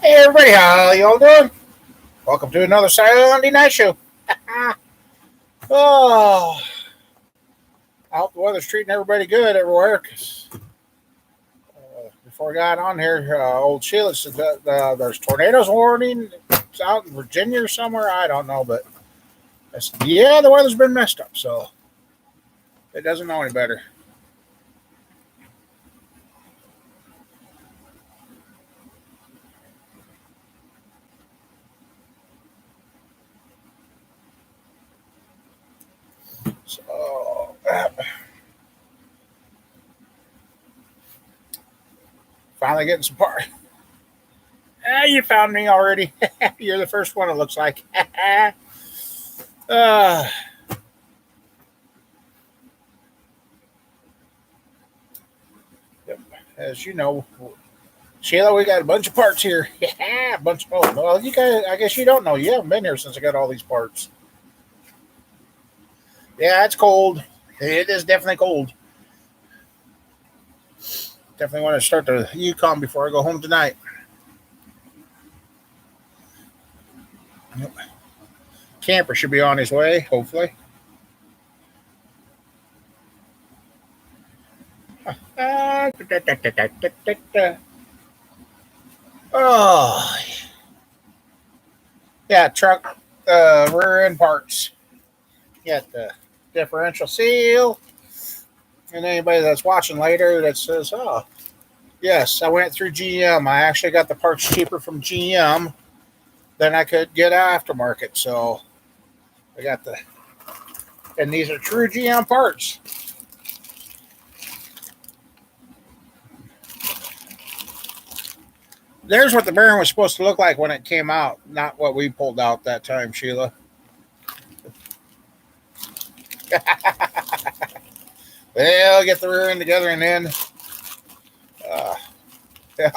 Hey everybody, how y'all doing? Welcome to another Sunday night show. Oh, I hope the weather's treating everybody good everywhere. 'Cause, before I got on here, old Sheila said that there's tornadoes warning. It's out in Virginia or somewhere. I don't know, but yeah, the weather's been messed up, so it doesn't know any better. So finally getting some part. You found me already. You're the first one. It looks like. uh, yep. As you know, Sheila, we got a bunch of parts here. Yeah, a bunch. Oh, well, you guys, I guess you don't know. You haven't been here since I got all these parts. Yeah, it's cold. It is definitely cold. Definitely want to start the Yukon before I go home tonight. Yep. Camper should be on his way, hopefully. Oh, yeah, truck rear end parts. Got the differential seal. And anybody that's watching later that says, oh, yes, I went through GM. I actually got the parts cheaper from GM than I could get aftermarket. So I got and these are true GM parts. There's what the Baron was supposed to look like when it came out, not what we pulled out that time, Sheila. They'll get the rear end together and then, yeah.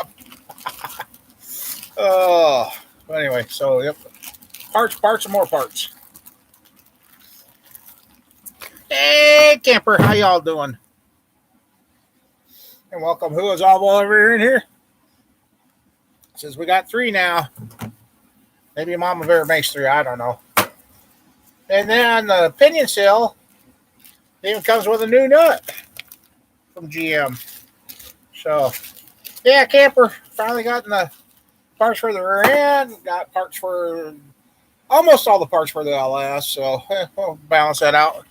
Oh, anyway, so yep, parts, and more parts. Hey, camper, how y'all doing? And welcome. Who is all over in here? Says we got 3 now. Maybe Mama Bear makes 3. I don't know. And then the pinion seal even comes with a new nut from GM. So, yeah, camper finally got the parts for the rear end. Got parts for almost all the parts for the LS. So we'll balance that out.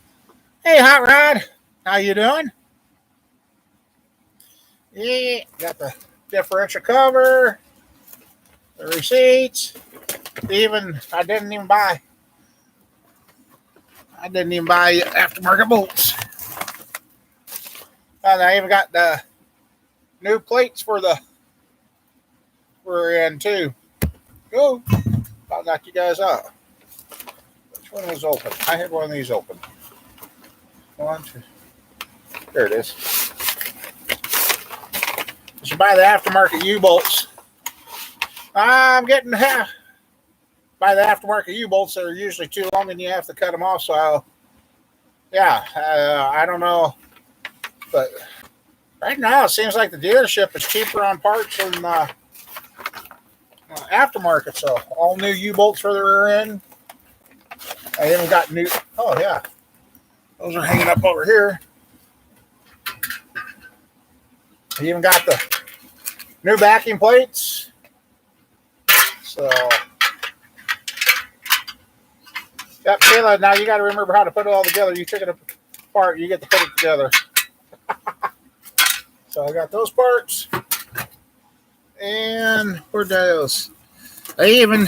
Hey, Hot Rod, how you doing? Yeah, got the differential cover, the receipts. Even I didn't even buy aftermarket bolts. And I even got the new plates for the rear end too. Go. I'll knock you guys out. Which one was open? I had one of these open. 1, 2. There it is. You should buy the aftermarket U-bolts. I'm getting buy the aftermarket U-bolts that are usually too long and you have to cut them off. So, I don't know. But right now it seems like the dealership is cheaper on parts than aftermarket. So, all new U-bolts for the rear end. I even got new. Oh, yeah. Those are hanging up over here. I even got the new backing plates. So, yep, Sheila, now you got to remember how to put it all together. You took it apart, you get to put it together. So I got those parts. And where'd those? I even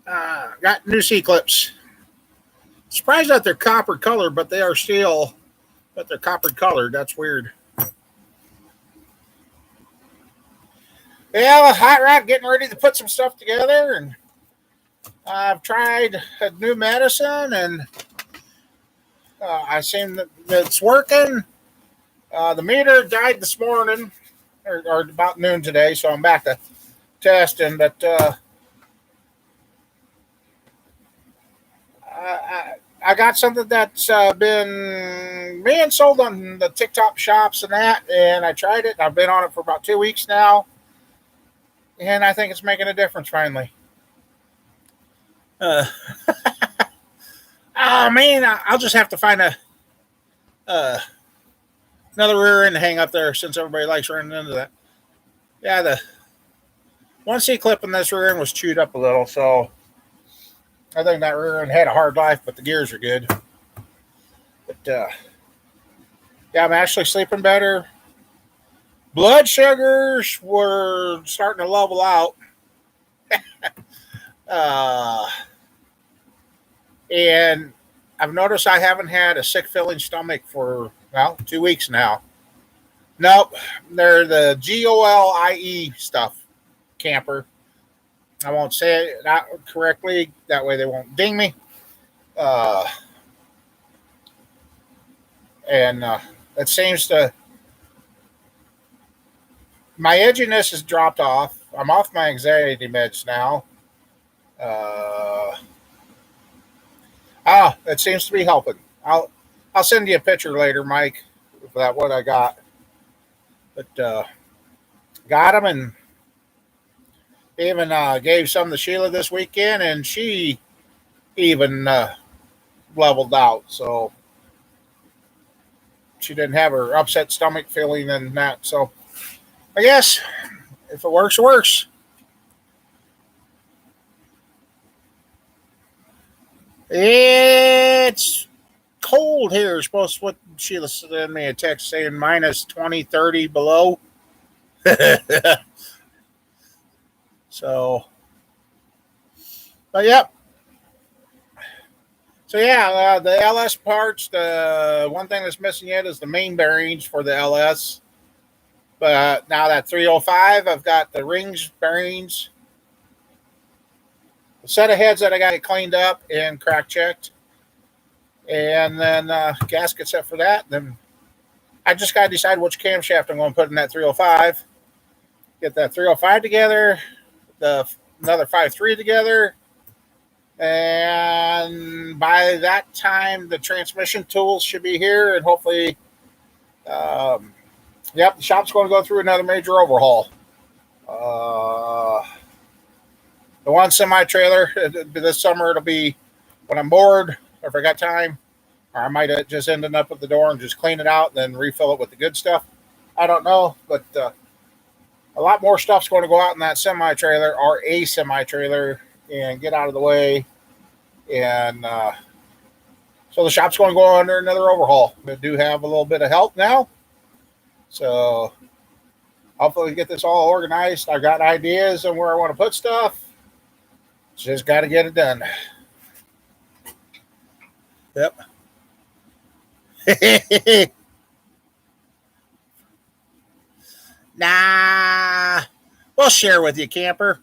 got new C-clips. Surprised that they're copper colored, but they are steel. But they're copper colored. That's weird. Yeah, Hot Rod getting ready to put some stuff together, and I've tried a new medicine, and I seen that it's working. The meter died this morning, or about noon today, so I'm back to testing. But I got something that's been sold on the TikTok shops and that, and I tried it. I've been on it for about 2 weeks now. And I think it's making a difference finally. Uh, oh man, I'll just have to find uh, another rear end to hang up there since everybody likes running into that. Yeah, the one C clip in this rear end was chewed up a little, so I think that rear end had a hard life, but the gears are good. But yeah, I'm actually sleeping better. Blood sugars were starting to level out. uh, and I've noticed I haven't had a sick feeling stomach for, well, 2 weeks now. Nope, they're the GOLIE stuff, camper. I won't say it not correctly. That way they won't ding me. Uh, and it seems to, my edginess has dropped off. I'm off my anxiety meds now. It seems to be helping. I'll send you a picture later, Mike, of that what I got. But got them and even gave some to Sheila this weekend, and she even leveled out. So she didn't have her upset stomach feeling and that. So I guess if it works, it works. It's cold here. It's supposed to, what Sheila sent me a text saying minus 20, 30 below. So, but yep. So yeah, the LS parts. The one thing that's missing yet is the main bearings for the LS. But now that 305, I've got the rings, bearings, a set of heads that I got it cleaned up and crack checked, and then gasket set for that. Then I just got to decide which camshaft I'm going to put in that 305. Get that 305 together, another 5.3 together, and by that time the transmission tools should be here, and hopefully, the shop's going to go through another major overhaul. The one semi trailer this summer, it'll be when I'm bored or if I got time, or I might just end up at the door and just clean it out and then refill it with the good stuff. I don't know, but a lot more stuff's going to go out in that semi trailer or a semi trailer and get out of the way. And so the shop's going to go under another overhaul. We do have a little bit of help now. So hopefully get this all organized. I've got ideas on where I want to put stuff. Just got to get it done. Yep. Nah, we'll share with you, camper.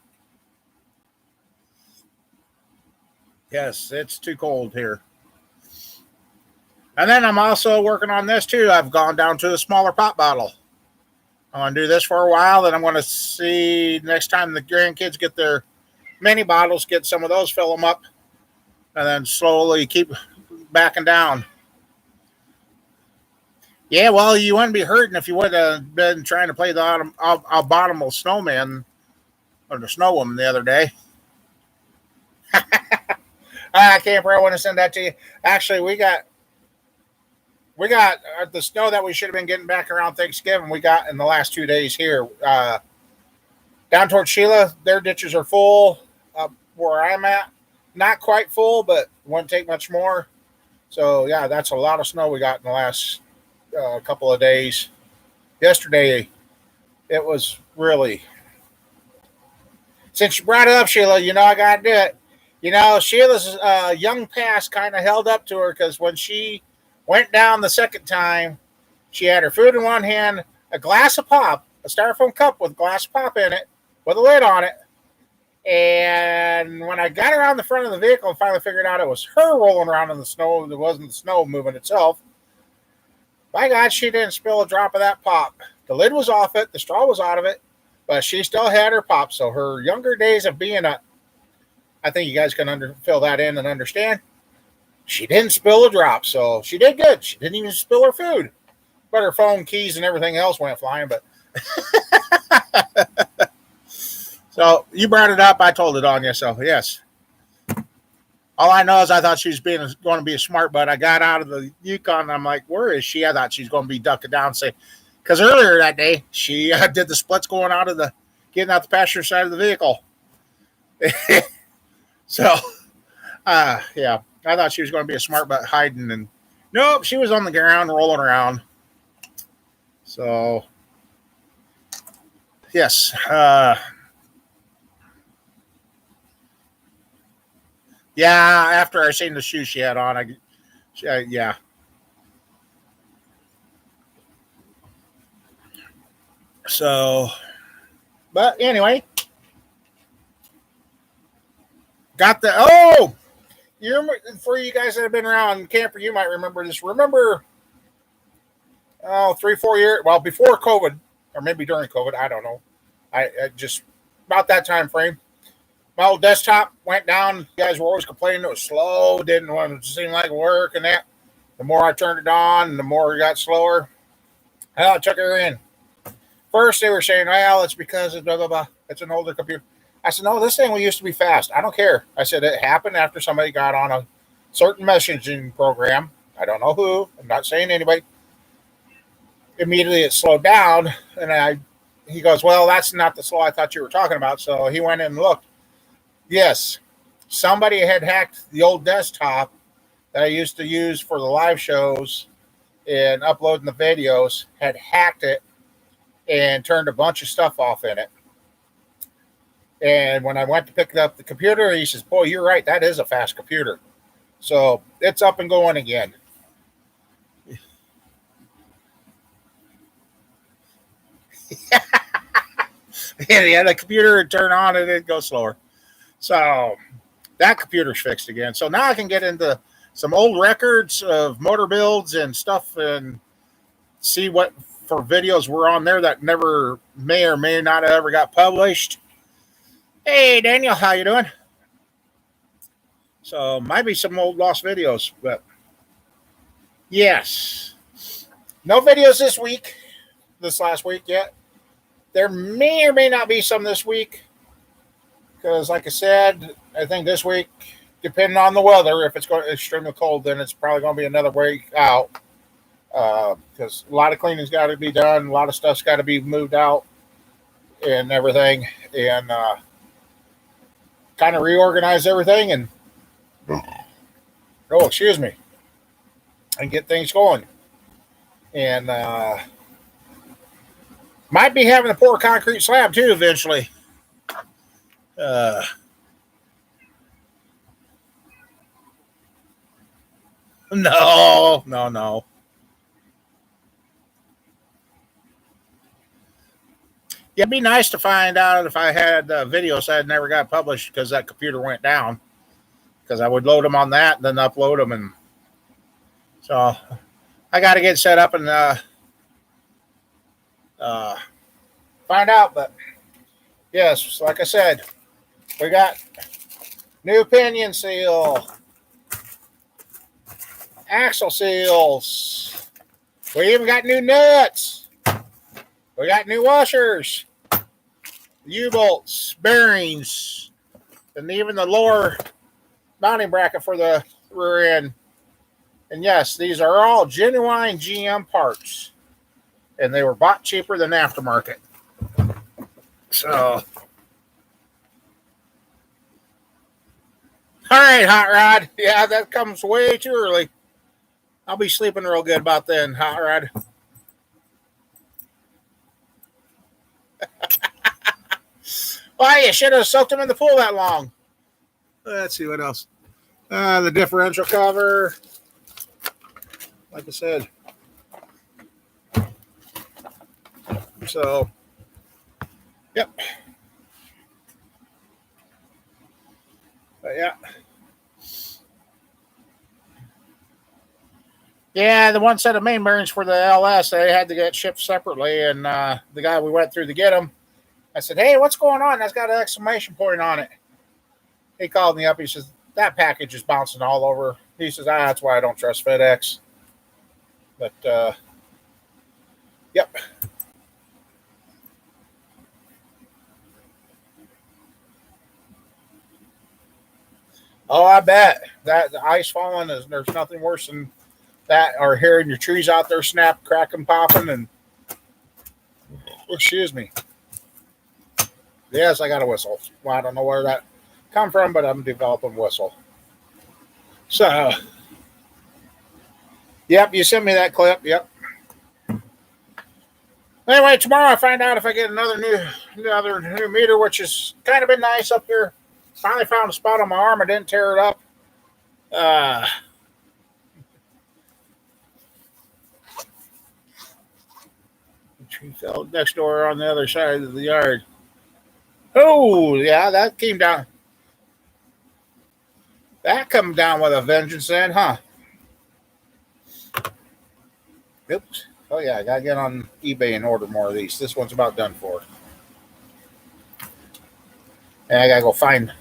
Yes, it's too cold here. And then I'm also working on this too. I've gone down to a smaller pop bottle. I'm going to do this for a while. Then I'm going to see next time the grandkids get their mini bottles, get some of those, fill them up, and then slowly keep backing down. Yeah, well, you wouldn't be hurting if you would have been trying to play the abominable snowman or the snow woman the other day. Camper, I want to send that to you. Actually, we got the snow that we should have been getting back around Thanksgiving. We got in the last 2 days here. Down towards Sheila, their ditches are full. Where I'm at, not quite full, but won't take much more. So yeah, that's a lot of snow we got in the last couple of days. Yesterday, it was really. Since you brought it up, Sheila, I got to do it. Sheila's young past kind of held up to her because when she went down the second time, she had her food in one hand, a glass of pop, a styrofoam cup with a glass of pop in it, with a lid on it. And when I got around the front of the vehicle and finally figured out it was her rolling around in the snow, it wasn't the snow moving itself. By God, she didn't spill a drop of that pop. The lid was off it, the straw was out of it, but she still had her pop. So her younger days of being I think you guys can fill that in and understand. She didn't spill a drop, so she did good. She didn't even spill her food. But her phone, keys, and everything else went flying. But So you brought it up. I told it on you. So yes. All I know is I thought she was going to be a smart butt. I got out of the Yukon and I'm like, where is she? I thought she was going to be ducking down and say, because earlier that day she did the splits going out of getting out the passenger side of the vehicle. So, yeah, I thought she was going to be a smart butt hiding, and nope, she was on the ground rolling around. So, yes, yeah. After I seen the shoes she had on, yeah. So, but anyway, got the you remember, for you guys that have been around camper, you might remember this. Remember, 3-4 years, well, before COVID, or maybe during COVID, I don't know. I just about that time frame. My old desktop went down. You guys were always complaining it was slow, didn't want to seem like work and that. The more I turned it on, the more it got slower. Hell, I took her in. First, they were saying, well, it's because it's blah, blah, blah. It's an older computer. I said, no, this thing used to be fast. I don't care. I said, it happened after somebody got on a certain messaging program. I don't know who. I'm not saying anybody. Immediately it slowed down. And he goes, well, that's not the slow I thought you were talking about. So he went in and looked. Yes, somebody had hacked the old desktop that I used to use for the live shows and uploading the videos, had hacked it and turned a bunch of stuff off in it. And when I went to pick up the computer, he says, boy, you're right. That is a fast computer. So it's up and going again. Yeah, the computer would turn on and it'd go slower. So that computer's fixed again. So now I can get into some old records of motor builds and stuff and see what for videos were on there that never may or may not have ever got published. Hey Daniel, how you doing? So might be some old lost videos, but yes. No videos this last week yet. There may or may not be some this week. Because like I said, I think this week, depending on the weather, if it's going extremely cold, then it's probably going to be another week out. Because a lot of cleaning's got to be done, a lot of stuff's got to be moved out and everything, and kind of reorganize everything and excuse me, and get things going. And might be having to pour a concrete slab too eventually. No. Yeah, it'd be nice to find out if I had videos that never got published because that computer went down. Because I would load them on that and then upload them. And so I got to get set up and find out. But yes, like I said, we got new pinion seal, axle seals. We even got new nuts. We got new washers, U-bolts, bearings, and even the lower mounting bracket for the rear end. And yes, these are all genuine GM parts. And they were bought cheaper than aftermarket. So, all right, Hot Rod. Yeah, that comes way too early. I'll be sleeping real good about then, Hot Rod. Why, you should have soaked them in the pool that long. Let's see what else. The differential cover. Like I said. So, yep. But yeah. Yeah, the one set of main bearings for the LS, they had to get shipped separately. And the guy we went through to get them, I said, hey, what's going on? That's got an exclamation point on it. He called me up. He says, that package is bouncing all over. He says, that's why I don't trust FedEx. But, yep. Oh, I bet that the ice falling is there's nothing worse than that, or hearing your trees out there snap, cracking, popping, and excuse me. Yes, I got a whistle. Well, I don't know where that come from, but I'm developing whistle. So, yep, you sent me that clip. Yep. Anyway, tomorrow I find out if I get another new meter, which has kind of been nice up here. Finally found a spot on my arm. I didn't tear it up. Uh, the tree fell next door on the other side of the yard. Oh, yeah, that came down. That come down with a vengeance then, huh? Oops. Oh, yeah, I got to get on eBay and order more of these. This one's about done for. And I got to go find.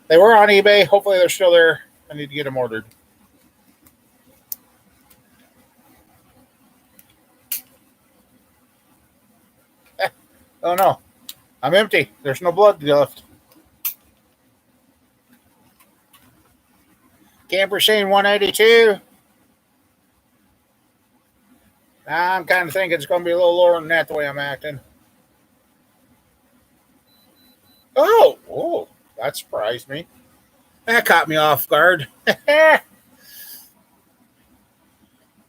They were on eBay. Hopefully they're still there. I need to get them ordered. Oh, no. I'm empty. There's no blood left. Camper Scene 182. I'm kind of thinking it's going to be a little lower than that the way I'm acting. Oh, that surprised me. That caught me off guard.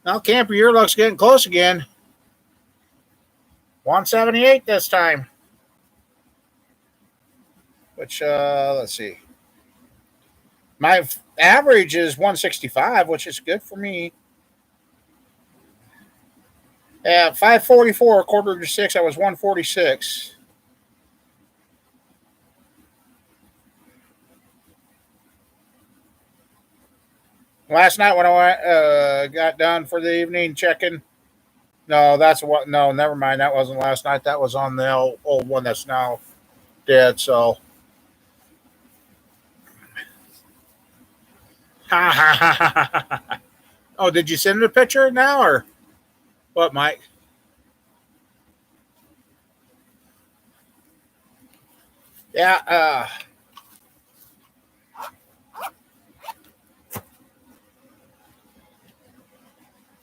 Now, Camper, your luck's getting close again. 178 this time. Which, let's see. My average is 165, which is good for me. At 5:44, quarter to 6, I was 146. Last night when I got done for the evening checking, no, that's what. No, never mind. That wasn't last night. That was on the old one that's now dead. So, ha ha ha ha ha. Oh, did you send a picture now or what, Mike? Yeah.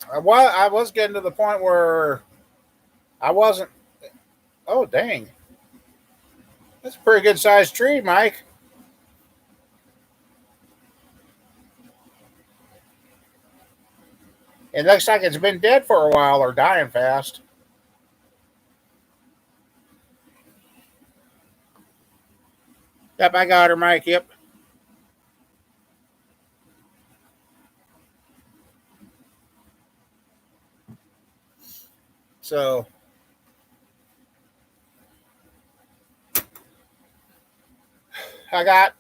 I was getting to the point where I wasn't. Oh, dang. That's a pretty good sized tree, Mike. It looks like it's been dead for a while or dying fast. Yep, I got her, Mike. Yep. So I got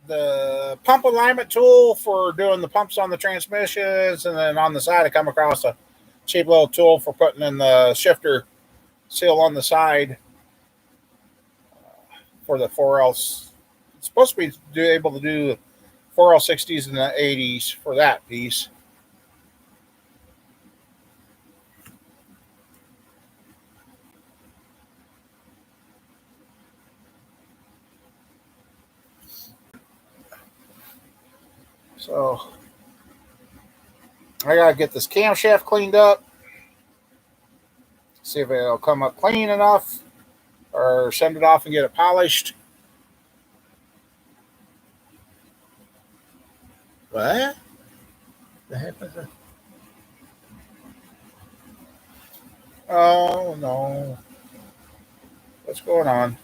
the pump alignment tool for doing the pumps on the transmissions, and then on the side I come across a cheap little tool for putting in the shifter seal on the side for the 4L. It's supposed to be able to do 4L60s and the 80s for that piece. So I gotta get this camshaft cleaned up. See if it'll come up clean enough, or send it off and get it polished. What? The heck is it? Oh no! What's going on?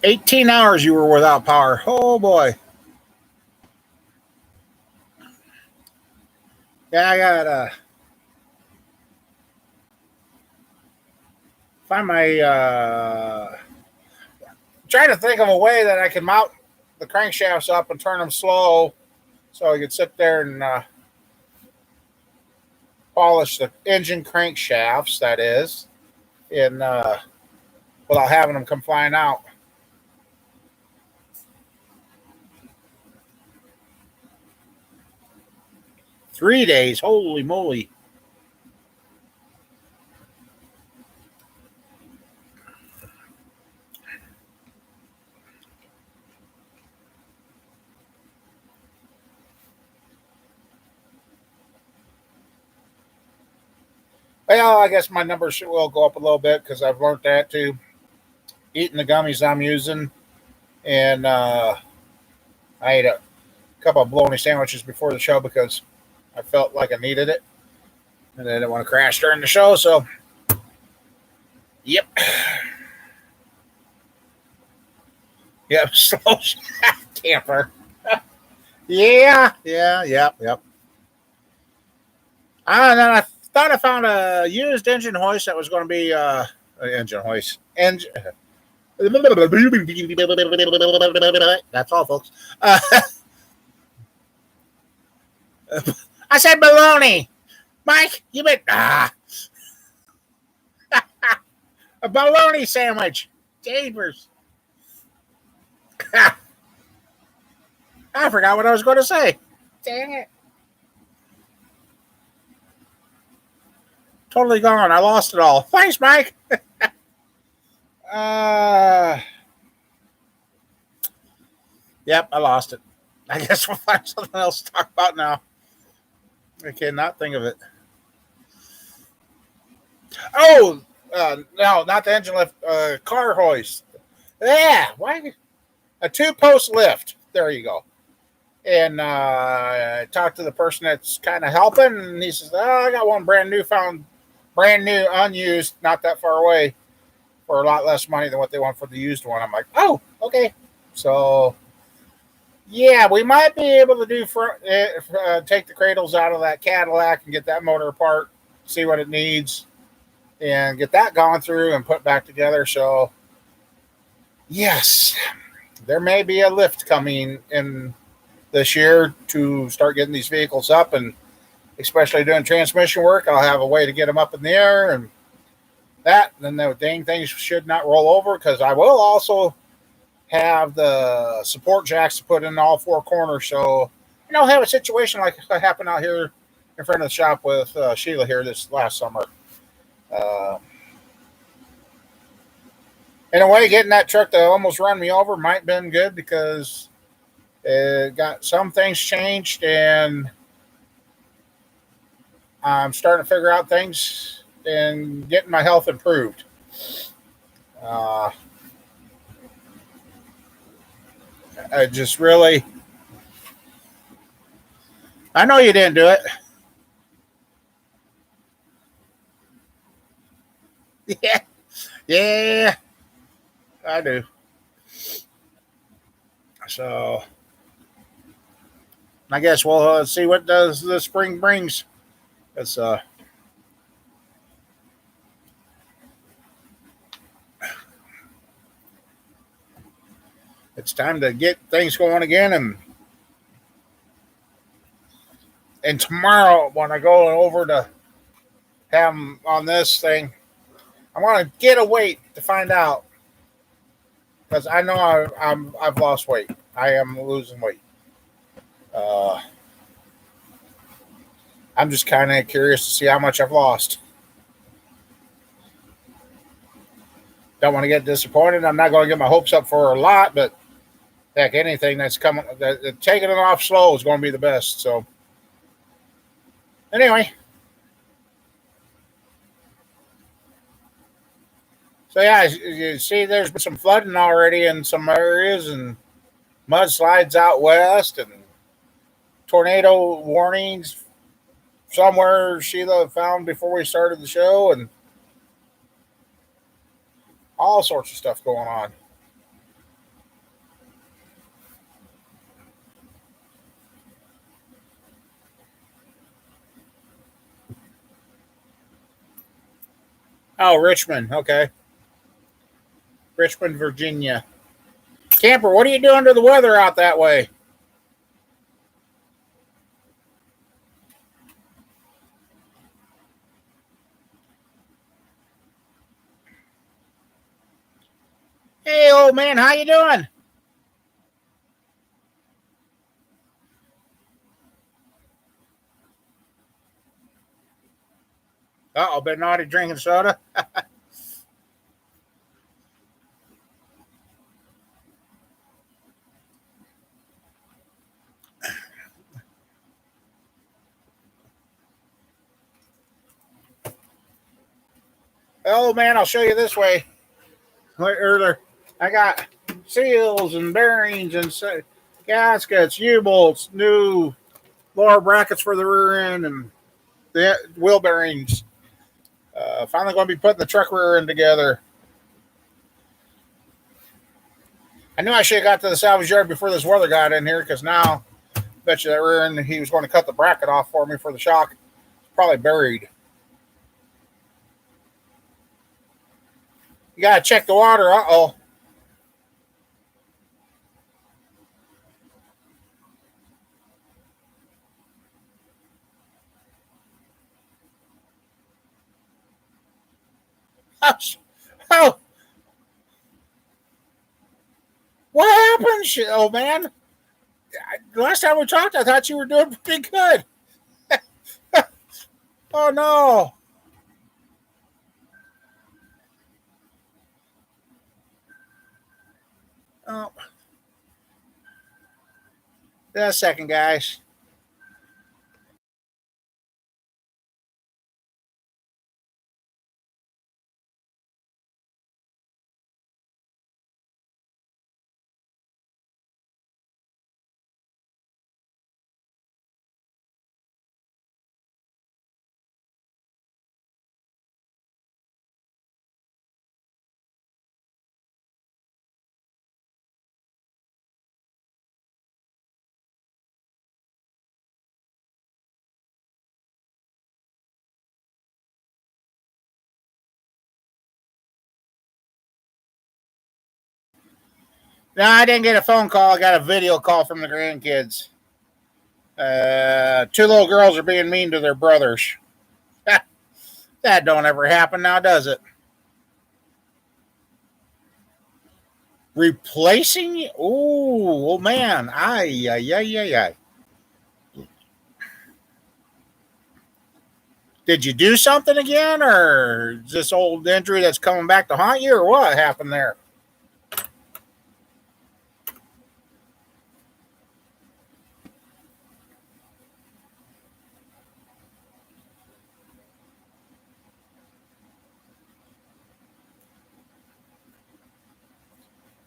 $18 you were without power. Oh boy. Yeah, I gotta find my. Trying to think of a way that I can mount the crankshafts up and turn them slow, so I could sit there and polish the engine crankshafts. That is in without having them come flying out. $3 days, holy moly! Well, I guess my numbers will go up a little bit because I've learned that too. Eating the gummies I'm using, and I ate a couple of bologna sandwiches before the show because I felt like I needed it, and I didn't want to crash during the show. So, yep, yep, slow camper. Yep. And then I thought I found a used engine hoist that was going to be engine hoist. That's all, folks. I said baloney. Mike, you been a bologna sandwich. Jeepers. I forgot what I was going to say. Dang it. Totally gone. I lost it all. Thanks, Mike. Yep, I lost it. I guess we'll find something else to talk about now. I cannot think of it. Oh, no, not the engine lift. Car hoist. Yeah, why? A 2-post lift. There you go. And I talked to the person that's kind of helping, and he says, "Oh, I got one brand new, unused, not that far away, for a lot less money than what they want for the used one." I'm like, "Oh, okay." So, yeah, we might be able to do take the cradles out of that Cadillac and get that motor apart, see what it needs, and get that gone through and put back together. So, yes, there may be a lift coming in this year to start getting these vehicles up, and especially doing transmission work. I'll have a way to get them up in the air, and then the dang things should not roll over, because I will also have the support jacks to put in all 4 corners. So, have a situation like that happened out here in front of the shop with Sheila here this last summer. Uh, in a way, getting that truck to almost run me over might have been good, because it got some things changed, and I'm starting to figure out things and getting my health improved. Uh, I just really, I know you didn't do it. Yeah, yeah, I do. So I guess we'll see what does the spring brings. It's it's time to get things going again, and tomorrow when I go over to have them on this thing, I want to get a weight to find out, because I know I've lost weight. I am losing weight. Uh, I'm just kind of curious to see how much I've lost. Don't want to get disappointed. I'm not going to get my hopes up for a lot, but heck, anything that's coming, taking it off slow is going to be the best. So, anyway, so yeah, you see, there's been some flooding already in some areas, and mudslides out west, and tornado warnings somewhere Sheila found before we started the show, and all sorts of stuff going on. Oh, Richmond. Okay. Richmond, Virginia. Camper, what are you doing to the weather out that way? Hey, old man, how you doing? Uh-oh, been naughty drinking soda. Oh, man, I'll show you this way. Earlier, I got seals and bearings and gaskets, U-bolts, new lower brackets for the rear end, and the wheel bearings. Finally going to be putting the truck rear end together. I knew I should have got to the salvage yard before this weather got in here, because now, I bet you that rear end, he was going to cut the bracket off for me for the shock. It's probably buried. You got to check the water. Uh-oh. Oh, what happened, oh man? Last time we talked, I thought you were doing pretty good. Oh no. Oh, just a second, guys. No, I didn't get a phone call. I got a video call from the grandkids. Two little girls are being mean to their brothers. That don't ever happen now, does it? Replacing you? Oh man. Ay, ay, ay, ay, ay. Did you do something again, or is this old injury that's coming back to haunt you, or what happened there?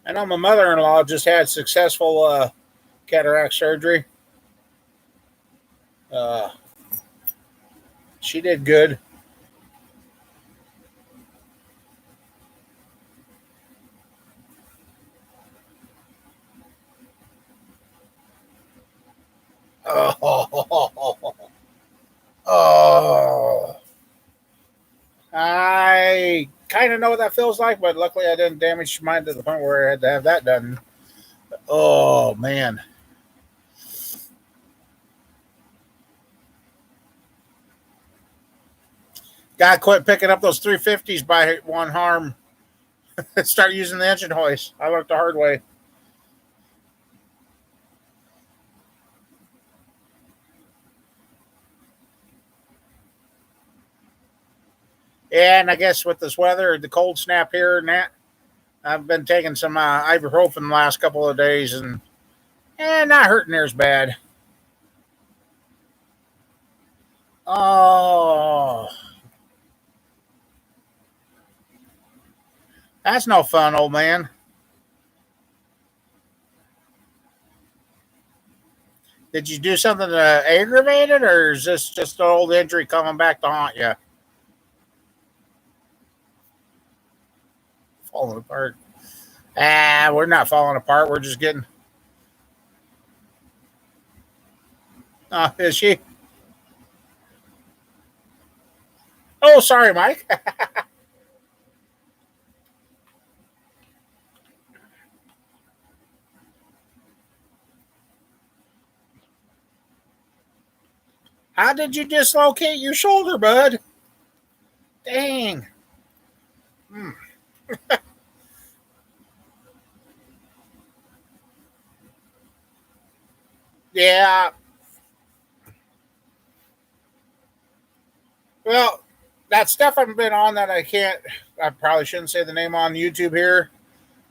I know my mother-in-law just had successful cataract surgery. Uh, she did good. Oh, oh. I kind of know what that feels like, but luckily I didn't damage mine to the point where I had to have that done. Oh man, gotta quit picking up those 350s by one harm. Start using the engine hoist. I learned the hard way. Yeah, and I guess with this weather, the cold snap here and that, I've been taking some ibuprofen the last couple of days, and not hurting near as bad. Oh, that's no fun, old man. Did you do something to aggravate it, or is this just an old injury coming back to haunt you? Falling apart. Ah, we're not falling apart. We're just getting. Is she? Oh, sorry, Mike. How did you dislocate your shoulder, bud? Dang. Hmm. Yeah. Well, that stuff I've been on that I probably shouldn't say the name on YouTube here.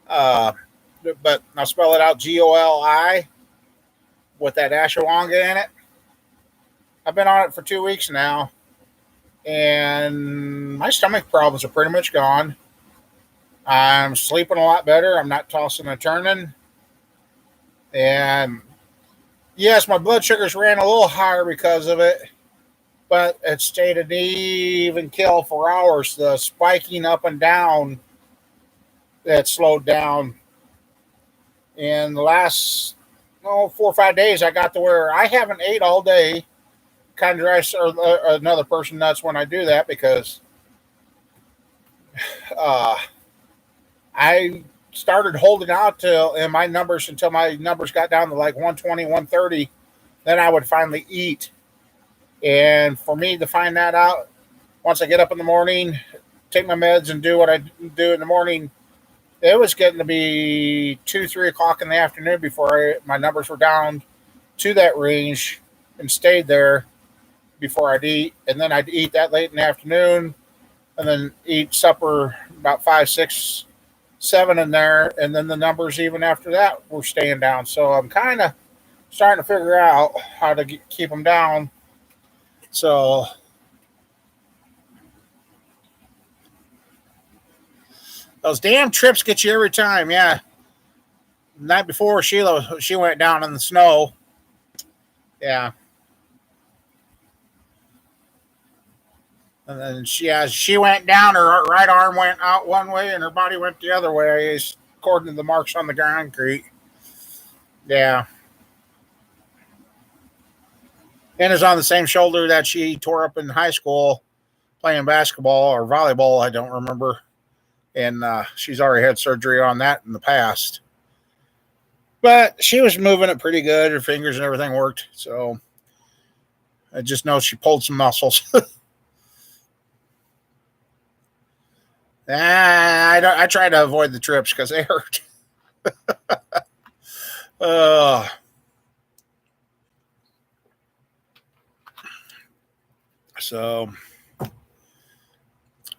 Uh, but I'll spell it out Goli with that ashwagandha in it. I've been on it for 2 weeks now, and my stomach problems are pretty much gone. I'm sleeping a lot better. I'm not tossing and turning. And yes, my blood sugars ran a little higher because of it, but it stayed an even kill for hours. The spiking up and down that slowed down. In the last 4 or 5 days, I got to where I haven't ate all day. Kind of drives another person nuts when I do that because uh, I started holding out till in my numbers until my numbers got down to like 120, 130. Then I would finally eat. And for me to find that out, once I get up in the morning, take my meds and do what I do in the morning, it was getting to be 2, 3 o'clock in the afternoon before my numbers were down to that range and stayed there before I'd eat. And then I'd eat that late in the afternoon and then eat supper about 5, 6, 7 in there. And then the numbers, even after that, were staying down. So I'm kind of starting to figure out how to keep them down. So those damn trips get you every time. Yeah. The night before, she went down in the snow. Yeah. And then she went down. Her right arm went out one way, and her body went the other way, according to the marks on the concrete. Yeah, and it's on the same shoulder that she tore up in high school playing basketball or volleyball. I don't remember. And she's already had surgery on that in the past. But she was moving it pretty good. Her fingers and everything worked. So I just know she pulled some muscles. I try to avoid the trips because they hurt. uh, so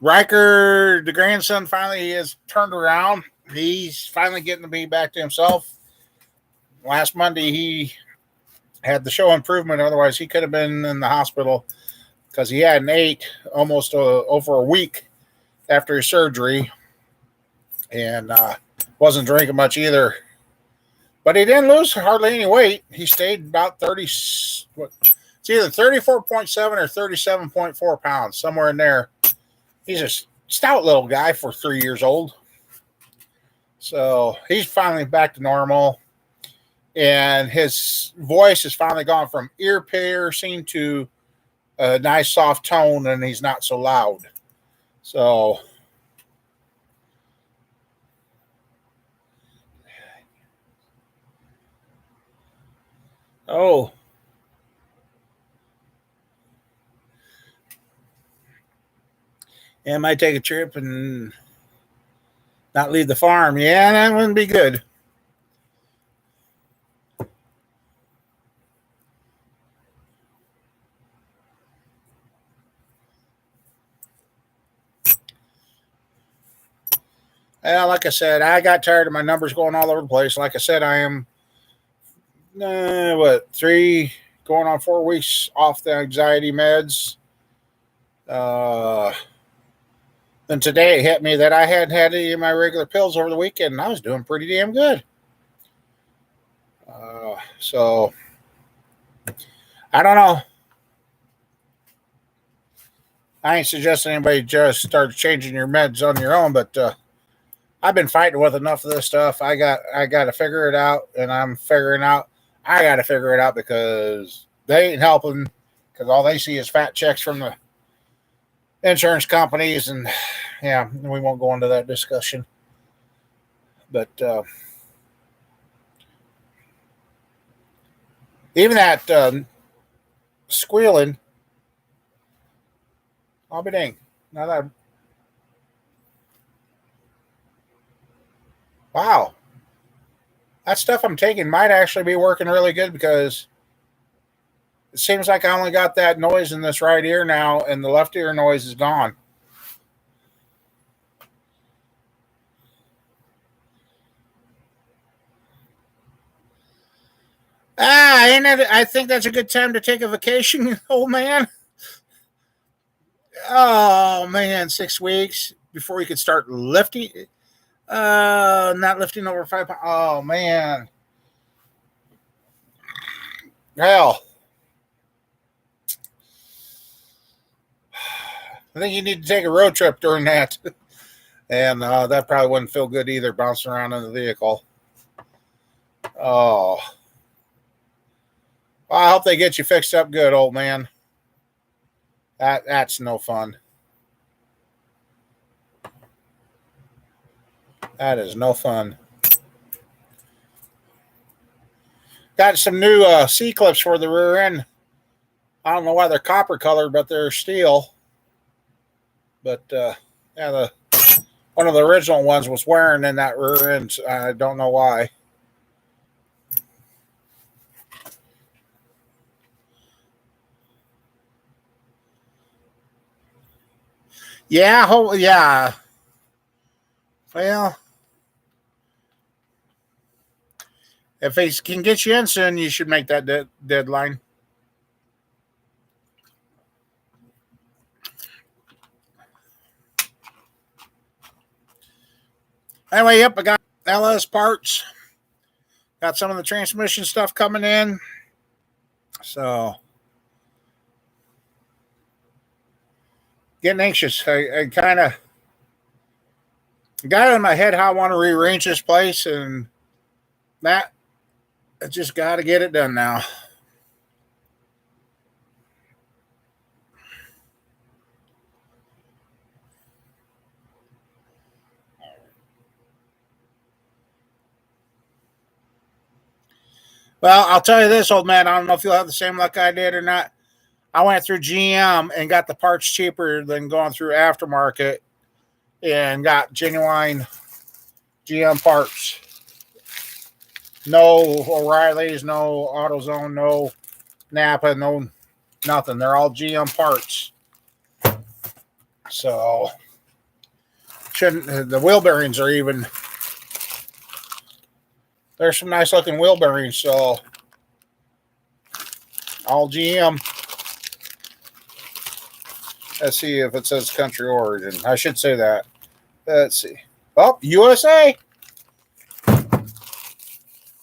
Riker, the grandson, finally has turned around. He's finally getting to be back to himself. Last Monday, he had the show improvement. Otherwise, he could have been in the hospital because he hadn't ate almost over a week after his surgery and wasn't drinking much either. But he didn't lose hardly any weight. He stayed about 30, it's either 34.7 or 37.4 pounds, somewhere in there. He's a stout little guy for 3 years old. So he's finally back to normal. And his voice has finally gone from ear piercing to a nice soft tone, and he's not so loud. So oh, I might take a trip and not leave the farm. Yeah, that wouldn't be good. Like I said, I got tired of my numbers going all over the place. Like I said, I am going on 4 weeks off the anxiety meds. Then today it hit me that I hadn't had any of my regular pills over the weekend, and I was doing pretty damn good. So I don't know. I ain't suggesting anybody just start changing your meds on your own, but I've been fighting with enough of this stuff. I got to figure it out, and I'm figuring out. I got to figure it out because they ain't helping. Because all they see is fat checks from the insurance companies, and yeah, we won't go into that discussion. But even that squealing, I'll be dang. Now that wow, that stuff I'm taking might actually be working really good because It seems like I only got that noise in this right ear now, and the left ear noise is gone. Ain't it? I think that's a good time to take a vacation, old man. Oh man, 6 weeks before you could start lifting. Not lifting over 5 pounds. Oh man, hell. I think you need to take a road trip during that, and that probably wouldn't feel good either, bouncing around in the vehicle. Oh, well, I hope they get you fixed up good, old man. That's no fun. That is no fun. Got some new C clips for the rear end. I don't know why they're copper colored, but they're steel. But yeah, one of the original ones was wearing in that rear end. I don't know why. Yeah, yeah. Well, if he can get you in soon, you should make that deadline. Anyway, yep, I got LS parts. Got some of the transmission stuff coming in. So, getting anxious. I kind of got it in my head how I want to rearrange this place, and that I just got to get it done now. Well, I'll tell you this, old man. I don't know if you'll have the same luck I did or not. I went through GM and got the parts cheaper than going through aftermarket and got genuine GM parts. No O'Reilly's, no AutoZone, no Napa, no nothing. They're all GM parts. So shouldn't the wheel bearings are even. There's some nice looking wheel bearings. So all GM. Let's see if it says country origin. I should say that. Let's see. Oh, USA. That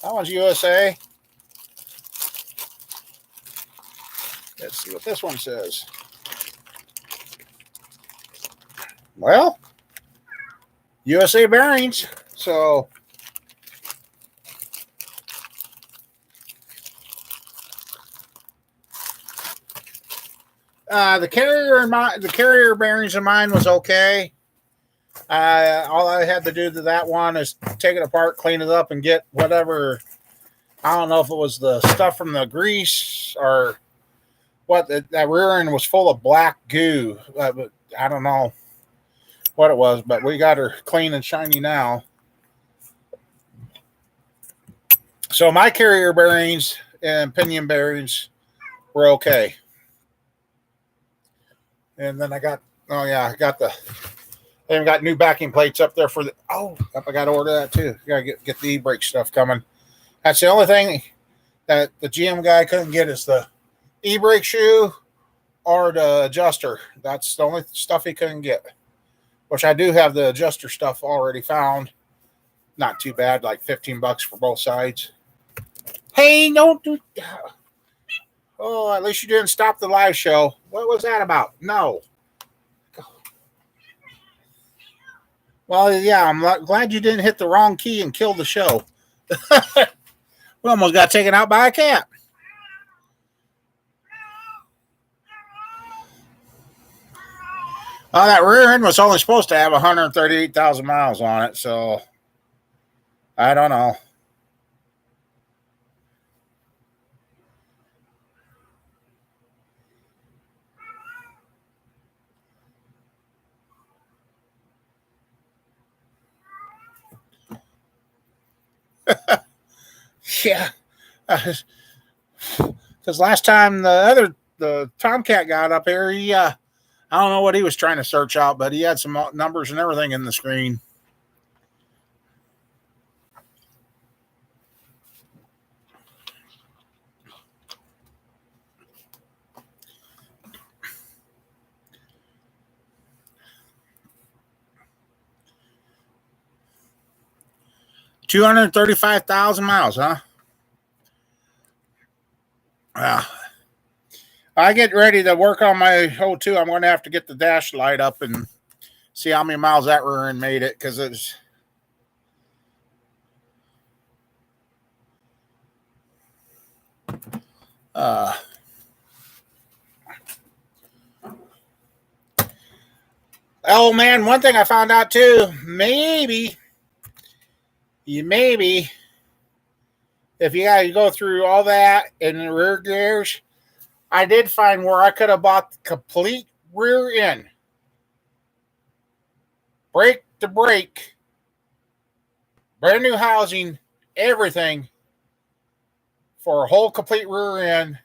one's USA. Let's see what this one says. Well, USA bearings. So the carrier bearings of mine was okay. All I had to do to that one is take it apart, clean it up, and get whatever. I don't know if it was the stuff from the grease or what. That rear end was full of black goo. I don't know what it was, but we got her clean and shiny now. So my carrier bearings and pinion bearings were okay. And then I got I even got new backing plates up there for the. Oh, I got to order that too. Got to get the e-brake stuff coming. That's the only thing that the GM guy couldn't get is the e-brake shoe or the adjuster. That's the only stuff he couldn't get. Which I do have the adjuster stuff already found. Not too bad, like $15 for both sides. Hey, don't do. Oh, at least you didn't stop the live show. What was that about? No. Well, yeah, I'm glad you didn't hit the wrong key and kill the show. We almost got taken out by a cat. Well, that rear end was only supposed to have 138,000 miles on it, so I don't know. Yeah. Because last time the Tomcat got up here, he I don't know what he was trying to search out, but he had some numbers and everything in the screen. $235,000 miles, huh? I get ready to work on my O2. I'm going to have to get the dash light up and see how many miles that rear end made it, because it's oh man, one thing I found out too, maybe if you got to go through all that in the rear gears, I did find where I could have bought the complete rear end, brake to brake, brand new housing, everything, for a whole complete rear end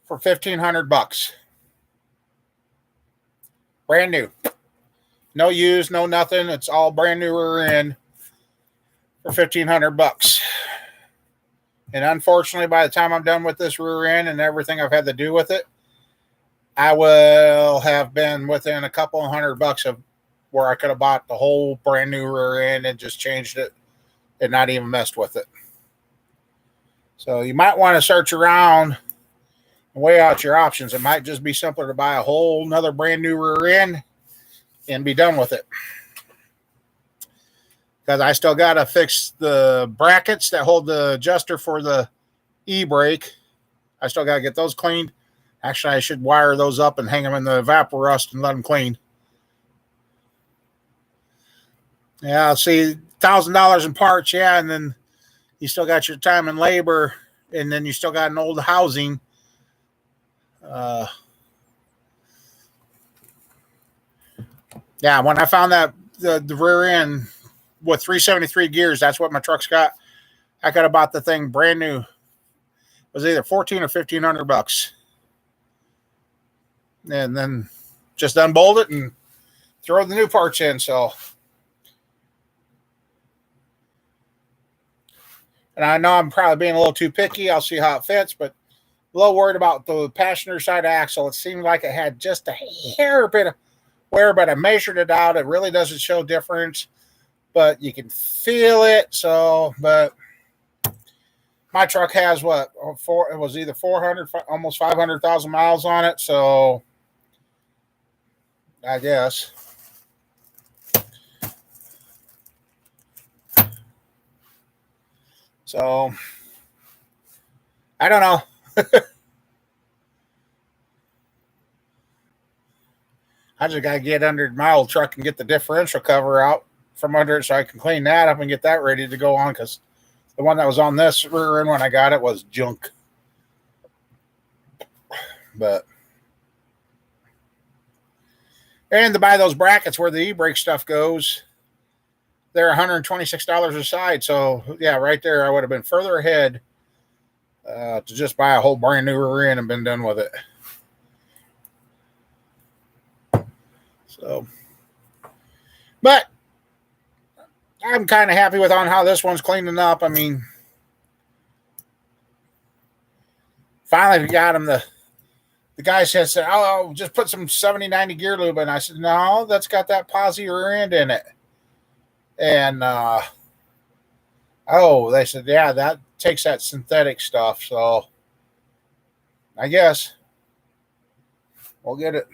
for $1,500. Brand new. No used, no nothing. It's all brand new rear end for $1,500. And unfortunately, by the time I'm done with this rear end and everything I've had to do with it, I will have been within a couple of $100 of where I could have bought the whole brand new rear end and just changed it and not even messed with it. So you might want to search around and weigh out your options. It might just be simpler to buy a whole another brand new rear end and be done with it. Because I still got to fix the brackets that hold the adjuster for the e-brake. I still got to get those cleaned. Actually, I should wire those up and hang them in the Vaporust and let them clean. Yeah, see, $1,000 in parts, yeah, and then you still got your time and labor, and then you still got an old housing. Yeah, when I found that the rear end with 373 gears, that's what my truck's got. I could have bought the thing brand new. It was either $1,400 or $1,500, and then just unbolt it and throw the new parts in. So, and I know I'm probably being a little too picky. I'll see how it fits, but a little worried about the passenger side axle. It seemed like it had just a hair bit of wear, but I measured it out. It really doesn't show difference, but you can feel it. So, but my truck has what? It was either 400, almost 500,000 miles on it. So, I guess. So, I don't know. I just got to get under my old truck and get the differential cover out from under it so I can clean that up and get that ready to go on, because the one that was on this rear end when I got it was junk. But, and to buy those brackets where the e-brake stuff goes, they're $126 a side. So, yeah, right there, I would have been further ahead to just buy a whole brand new rear end and been done with it. So, but I'm kind of happy with on how this one's cleaning up. I mean, finally got him. The guy said, "Oh, just put some 70, 90 gear lube." And I said, "No, that's got that posi rear end in it." And they said, "Yeah, that takes that synthetic stuff." So I guess we'll get it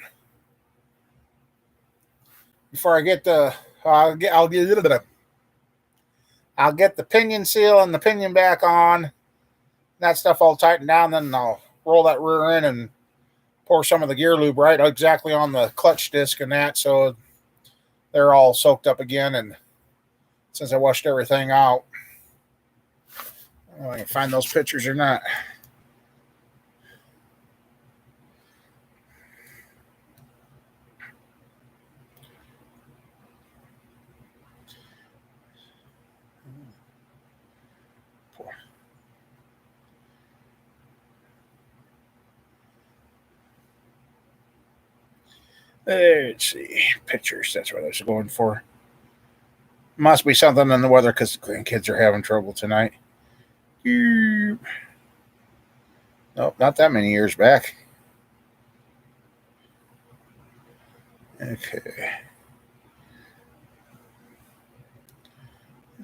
before I get the. I'll get the pinion seal and the pinion back on. That stuff all tightened down. Then I'll roll that rear end and pour some of the gear lube right exactly on the clutch disc and that, so they're all soaked up again. And since I washed everything out, I don't know if I can find those pictures or not. Let's see. Pictures. That's what I was going for. Must be something in the weather because the grandkids are having trouble tonight. Nope, not that many years back. Okay.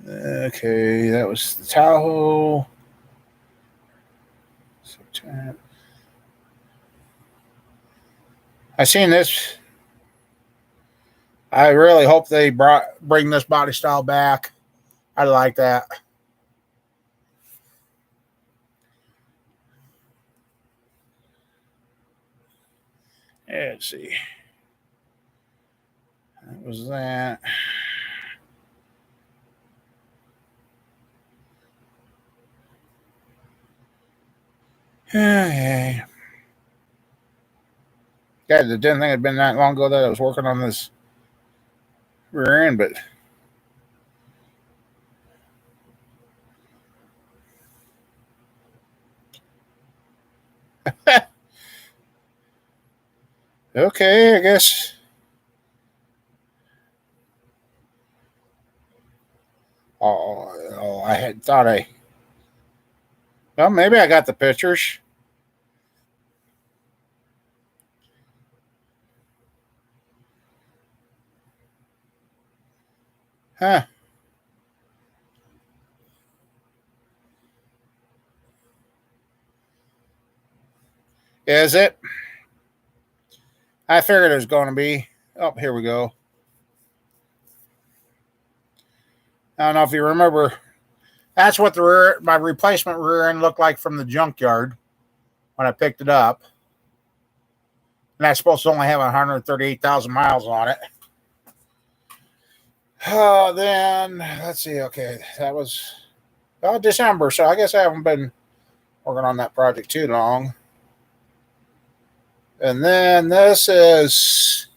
Okay, that was the Tahoe. I seen this. I really hope they bring this body style back. I like that. Let's see. That was that. Okay. Guys, I didn't think it'd been that long ago that I was working on this rear end, but okay, I guess. I had thought well, maybe I got the pictures. Huh. Is it? I figured it was going to be. Oh, here we go. I don't know if you remember. That's what my replacement rear end looked like from the junkyard when I picked it up. And that's supposed to only have 138,000 miles on it. Then, let's see. Okay, that was December, so I guess I haven't been working on that project too long. And then this is.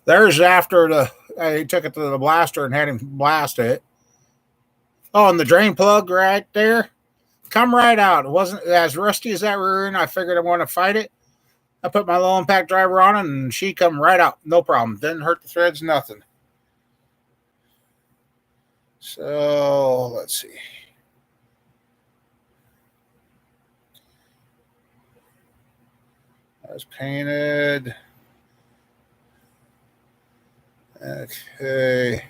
There's after I took it to the blaster and had him blast it. Oh, and the drain plug right there, come right out. It wasn't as rusty as that rear end. I figured I want to fight it. I put my low impact driver on it, and she come right out, no problem. Didn't hurt the threads, nothing. So let's see. That was painted. Okay.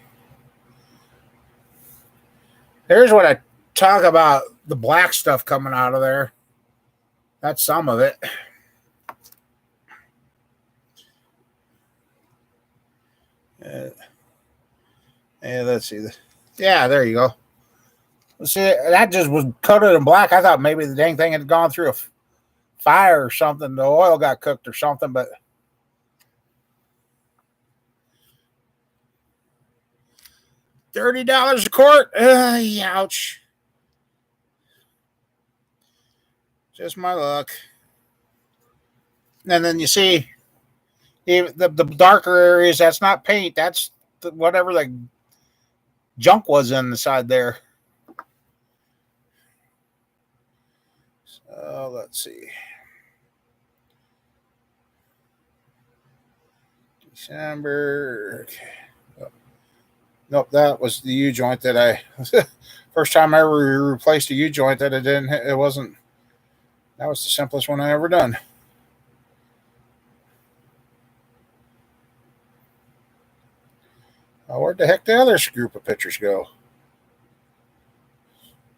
Here's what I talk about, the black stuff coming out of there. That's some of it. Let's see. Yeah, there you go. See, that just was coated in black. I thought maybe the dang thing had gone through a fire or something. The oil got cooked or something, but $30 a quart. Ouch. Just my luck. And then you see the darker areas. That's not paint. That's whatever the junk was in the side there. So let's see. December. Okay. Nope, that was the U joint that I first time I ever replaced a U joint that it wasn't. That was the simplest one I ever done. Where'd the heck the other group of pictures go?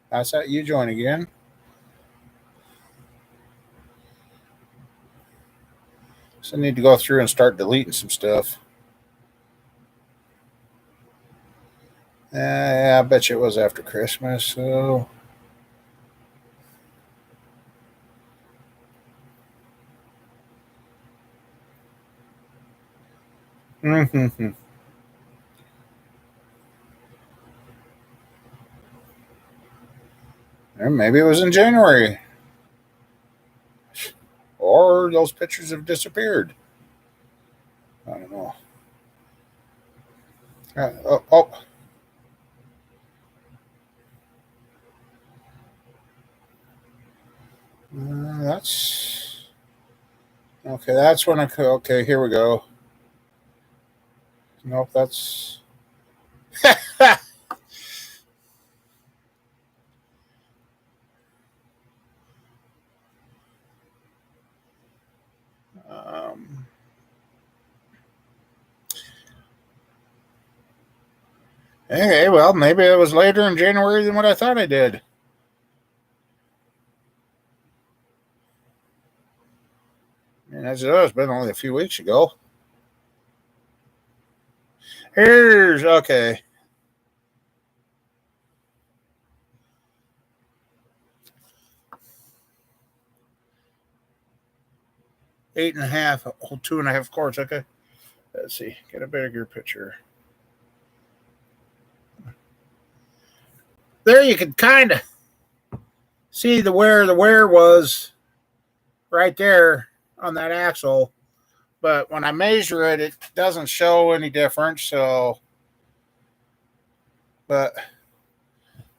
That's that U joint again. So I need to go through and start deleting some stuff. Yeah, I bet you it was after Christmas. So. Mm-hmm. Or maybe it was in January. Or those pictures have disappeared. I don't know. Oh. That's Okay, that's when okay, here we go. Nope, that's. um, okay, well, maybe it was later in January than what I thought I did. And as it was, it's been only a few weeks ago. Here's okay. Eight and a half, oh, 2.5 quarts. Okay. Let's see. Get a bigger picture. There you can kind of see the wear was right there on that axle. But when I measure it, it doesn't show any difference. So, but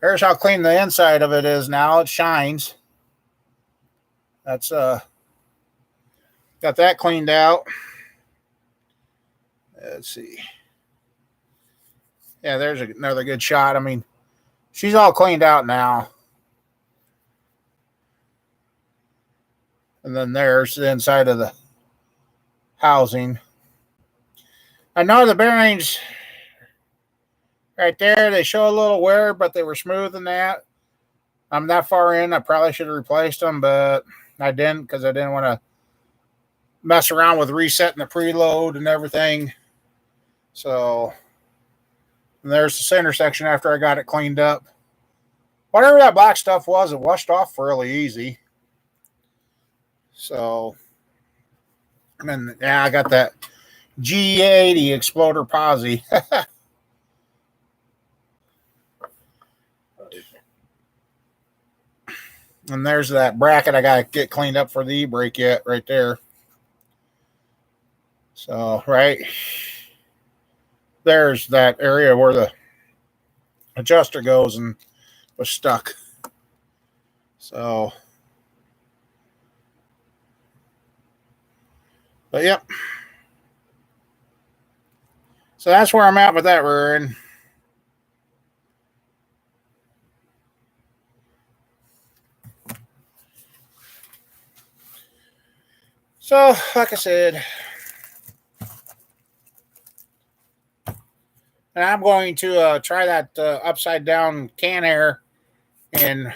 there's how clean the inside of it is now. It shines. That's got that cleaned out. Let's see. Yeah, there's another good shot. I mean, she's all cleaned out now. And then there's the inside of the housing. I know the bearings right there, they show a little wear, but they were smooth in that. I'm that far in. I probably should have replaced them, but I didn't because I didn't want to mess around with resetting the preload and everything. So and there's the center section after I got it cleaned up. Whatever that black stuff was, it washed off fairly easy. So, and then, yeah, I got that G80 Exploder Posi. And there's that bracket I got to get cleaned up for the e-brake yet, right there. So, right there's that area where the adjuster goes and was stuck. So, but yep. So that's where I'm at with that rear end. So, like I said, and I'm going to try that upside down can air and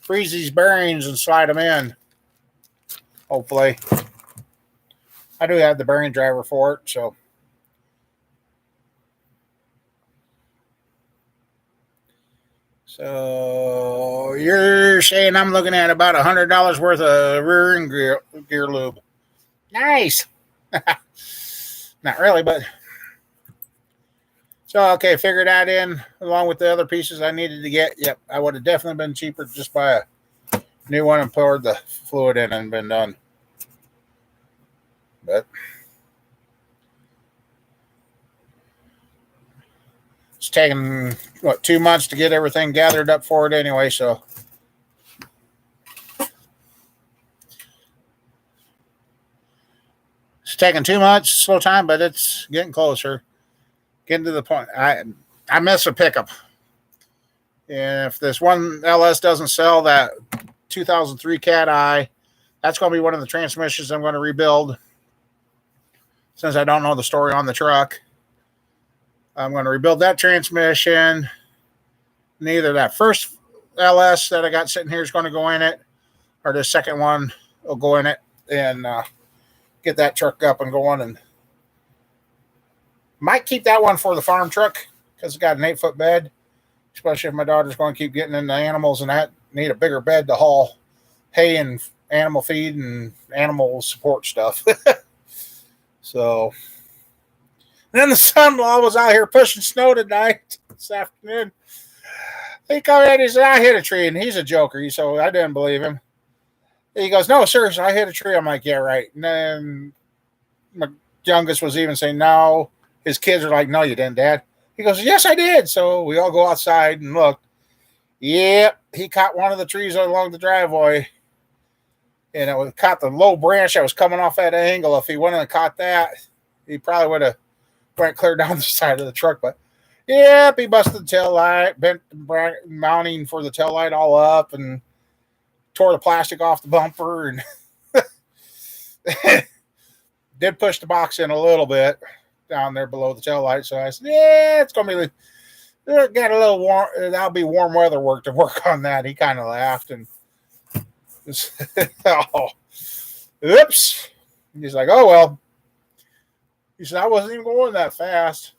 freeze these bearings and slide them in. Hopefully. I do have the bearing driver for it, so. So you're saying I'm looking at about $100 worth of rear end gear lube. Nice. Not really, but. So, okay, figure that in along with the other pieces I needed to get. Yep, I would have definitely been cheaper just buy a new one and poured the fluid in and been done. But it's taken, 2 months to get everything gathered up for it anyway, so. It's taking 2 months, slow time, but it's getting closer. Getting to the point. I miss a pickup. And if this one LS doesn't sell, that 2003 Cat Eye, that's going to be one of the transmissions I'm going to rebuild. Since I don't know the story on the truck, I'm going to rebuild that transmission. Neither that first LS that I got sitting here is going to go in it, or the second one will go in it, and get that truck up and going. And might keep that one for the farm truck because it's got an 8-foot bed, especially if my daughter's going to keep getting into animals and that need a bigger bed to haul hay and animal feed and animal support stuff. So, and then the son-in-law was out here pushing snow tonight, this afternoon. He come in, he said, I hit a tree, and he's a joker, so I didn't believe him. He goes, no, seriously, I hit a tree. I'm like, yeah, right. And then my youngest was even saying, no. His kids are like, no, you didn't, Dad. He goes, yes, I did. So we all go outside and look. Yep, he caught one of the trees along the driveway. and it would caught the low branch that was coming off that angle. If he wouldn't have caught that, he probably would have went clear down the side of the truck. But yeah, he busted the tail light, bent the mounting for the tail light all up, and tore the plastic off the bumper, and did push the box in a little bit down there below the tail light. So I said, yeah, it's gonna be got a little warm. That'll be warm weather work to work on that. He kind of laughed and oh, oops. He's like, oh well. He said, I wasn't even going that fast.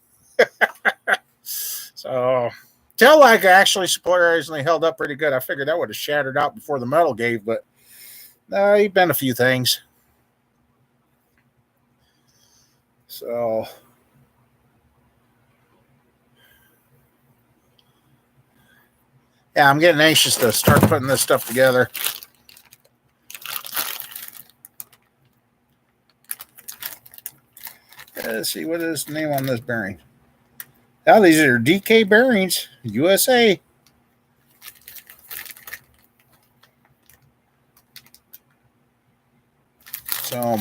So tail light actually surprisingly held up pretty good. I figured that would have shattered out before the metal gave, but he bent a few things. So yeah, I'm getting anxious to start putting this stuff together. Let's see, what is the name on this bearing? Now these are DK bearings, USA. So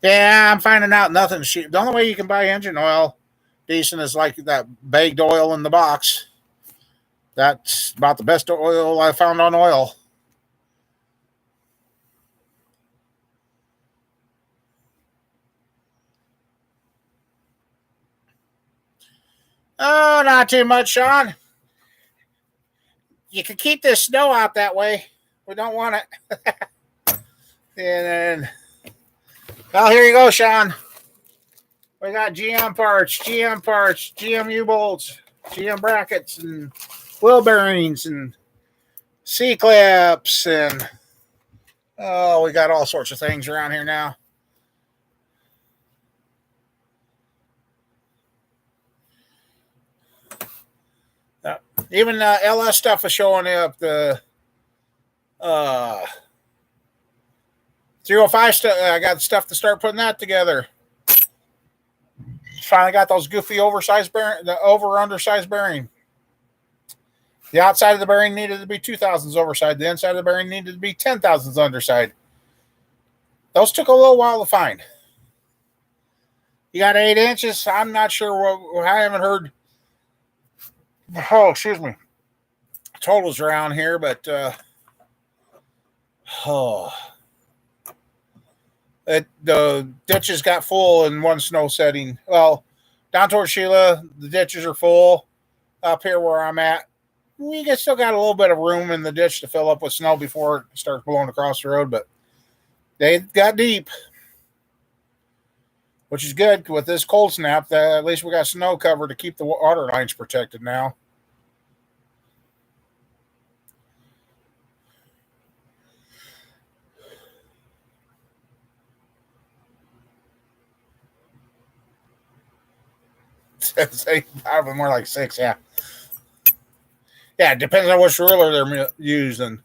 yeah, I'm finding out nothing. The only way you can buy engine oil decent is like that bagged oil in the box. That's about the best oil I found on oil. Oh, not too much, Sean. You can keep this snow out that way. We don't want it. And then, well, here you go, Sean. We got GM parts, GM U-bolts, GM brackets, and wheel bearings, and C-clips, and oh, we got all sorts of things around here now. Even LS stuff is showing up. The 305 stuff. I got stuff to start putting that together. Finally got those goofy oversized bearing, the undersized bearing. The outside of the bearing needed to be 2000s overside. The inside of the bearing needed to be 10,000s underside. Those took a little while to find. You got 8 inches. I'm not sure what. I haven't heard. Oh, excuse me. Totals around here, but the ditches got full in one snow setting. Well, down towards Sheila, the ditches are full. Up here where I'm at, we still got a little bit of room in the ditch to fill up with snow before it starts blowing across the road, but they got deep, which is good with this cold snap. At least we got snow cover to keep the water lines protected now. Probably more like 6, yeah. Yeah, it depends on which ruler they're using.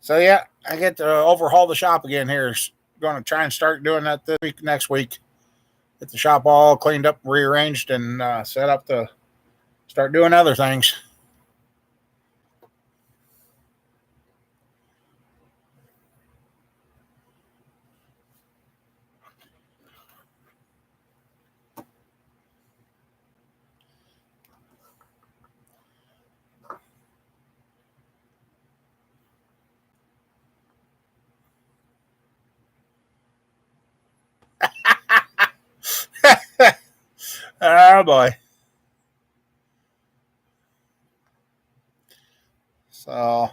So yeah, I get to overhaul the shop again here. Going to try and start doing that this week, next week. Get the shop all cleaned up, rearranged, and set up to start doing other things. Oh boy. So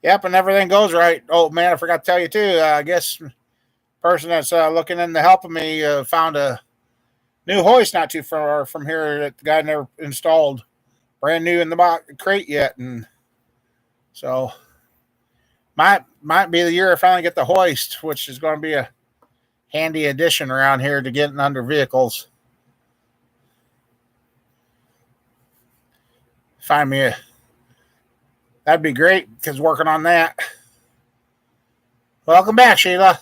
yep, and everything goes right. Oh man, I forgot to tell you too. I guess person that's looking into helping me found a new hoist not too far from here that the guy never installed, brand new in the box crate yet, and so might be the year I finally get the hoist, which is going to be a handy addition around here to getting under vehicles. Find me That'd be great because working on that. Welcome back, Sheila.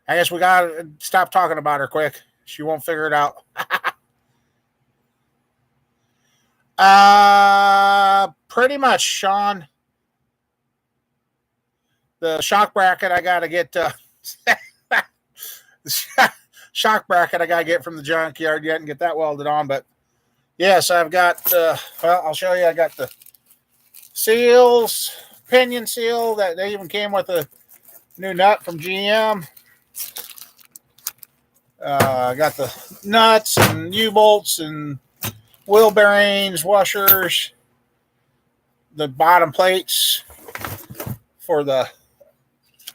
I guess we gotta stop talking about her quick. She won't figure it out. Pretty much, Sean. The shock bracket I gotta get. Shock bracket I gotta get from the junkyard yet and get that welded on. But yes, I've got. Well, I'll show you. I got the seals, pinion seal that they even came with a new nut from GM. I got the nuts and U-bolts and wheel bearings, washers, the bottom plates for the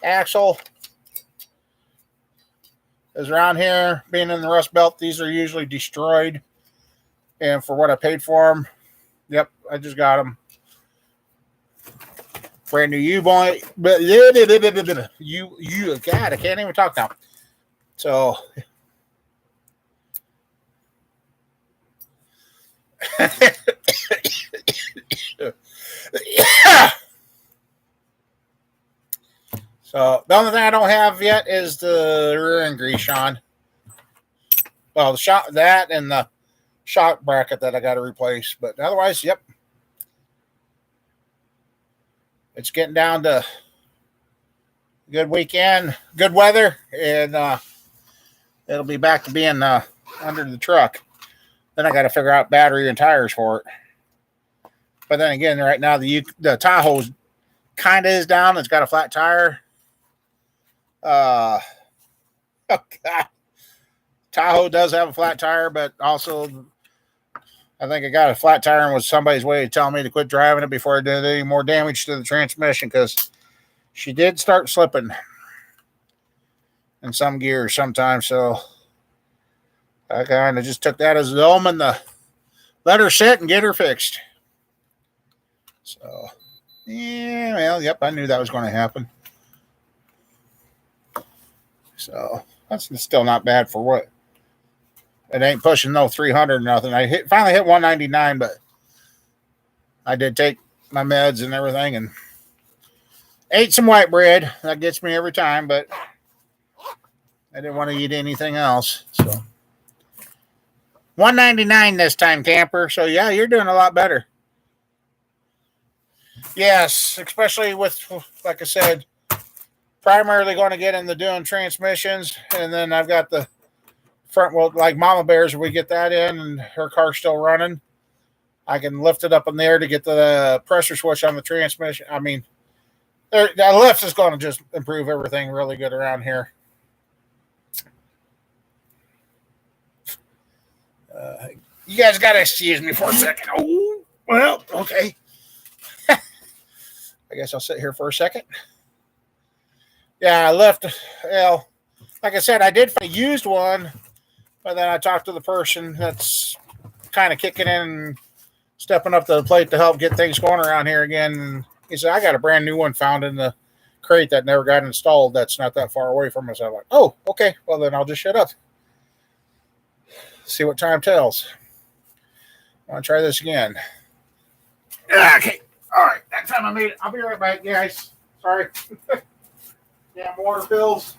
axle. Is around here, being in the Rust Belt, these are usually destroyed. And for what I paid for them, yep, I just got them. Brand new U-bolt. God, I can't even talk now. So so the only thing I don't have yet is the rear end grease, Sean. Well, the shock, that and the shock bracket that I got to replace. But otherwise, yep. It's getting down to good weekend, good weather, and it'll be back to being under the truck. Then I got to figure out battery and tires for it. But then again, right now the Tahoe kind of is down. It's got a flat tire. Oh God, Tahoe does have a flat tire, but also I think I got a flat tire and was somebody's way of telling me to quit driving it before I did any more damage to the transmission because she did start slipping in some gears sometimes. So I kind of just took that as the omen to let her sit and get her fixed. So, yeah, well, yep, I knew that was going to happen. So that's still not bad for what. It ain't pushing no 300 or nothing. I finally hit 199, but I did take my meds and everything and ate some white bread. That gets me every time, but I didn't want to eat anything else. So 199 this time, camper. So yeah, you're doing a lot better. Yes, especially with, like I said, primarily going to get into doing transmissions, and then I've got the front wheel, like Mama Bear's, if we get that in and her car's still running, I can lift it up in there to get the pressure switch on the transmission. I mean, the lift is going to just improve everything really good around here. You guys got to excuse me for a second. Oh, well, okay. I guess I'll sit here for a second. Yeah, I left. Well, like I said, I did find a used one, but then I talked to the person that's kind of kicking in and stepping up to the plate to help get things going around here again. And he said, I got a brand new one found in the crate that never got installed. That's not that far away from us. I'm like, oh, okay. Well, then I'll just shut up. See what time tells. I want to try this again. Okay. All right. That time I made it. I'll be right back, guys. Sorry. Damn water bills.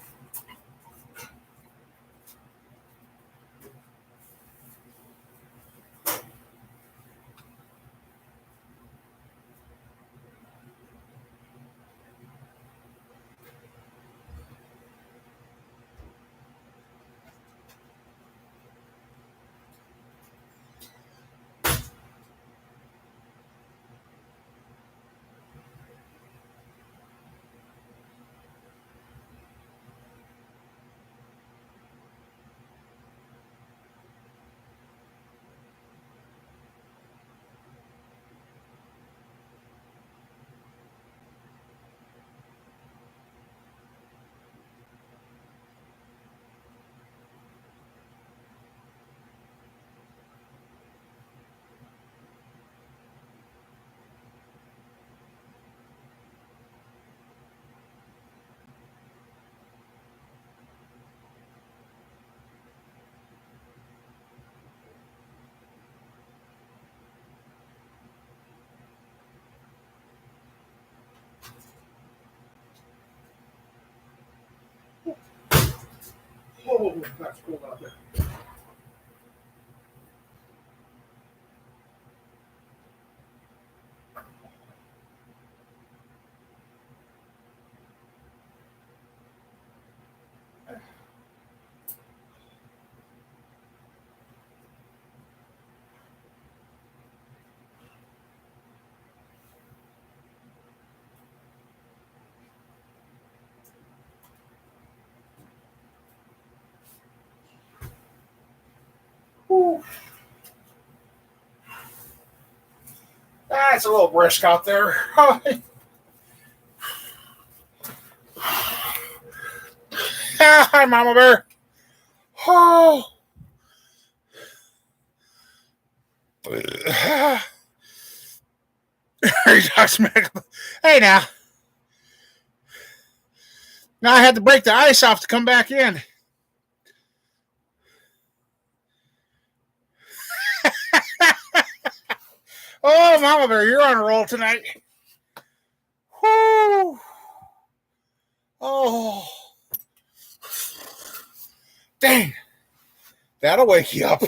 Oh, that's cold out there. Ooh. It's a little brisk out there. Hi, Mama Bear. Oh. Hey, now. Now I had to break the ice off to come back in. Oh, Mama Bear, you're on a roll tonight. Whoo. Oh. Dang. That'll wake you up.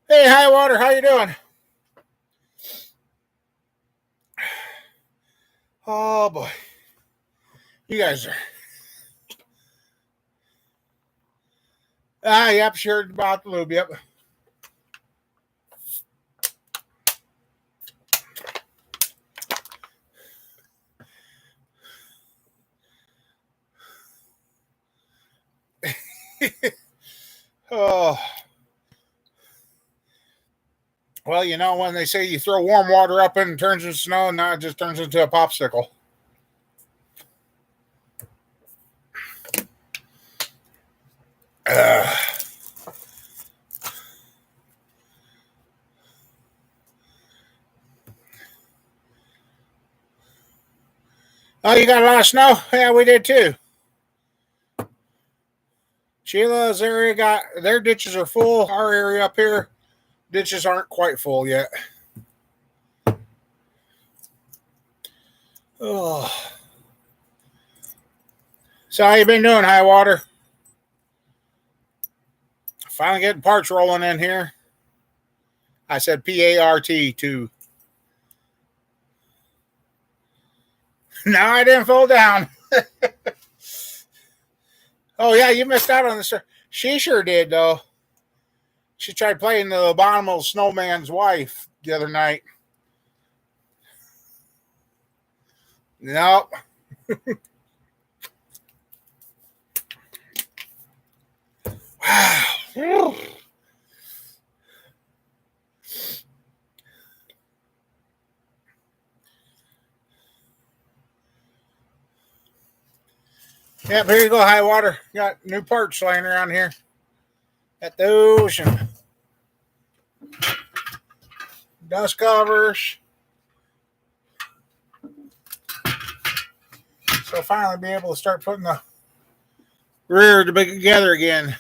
Hey, High Water, how you doing? Oh, boy. You guys are... Yep, sure about the lube, yep. Oh. Well, you know, when they say you throw warm water up and it turns into snow, now it just turns into a popsicle. Oh, you got a lot of snow? Yeah, we did too. Sheila's area got their ditches are full. Our area up here, ditches aren't quite full yet. Oh. So how you been doing, High Water? Finally getting parts rolling in here. I said PART too. No, I didn't fall down. Oh yeah, you missed out on this. She sure did though. She tried playing the abominable snowman's wife the other night. Nope. Wow. Yep, here you go, High Water. Got new parts laying around here at the ocean. Dust covers. So finally be able to start putting the rear to be together again.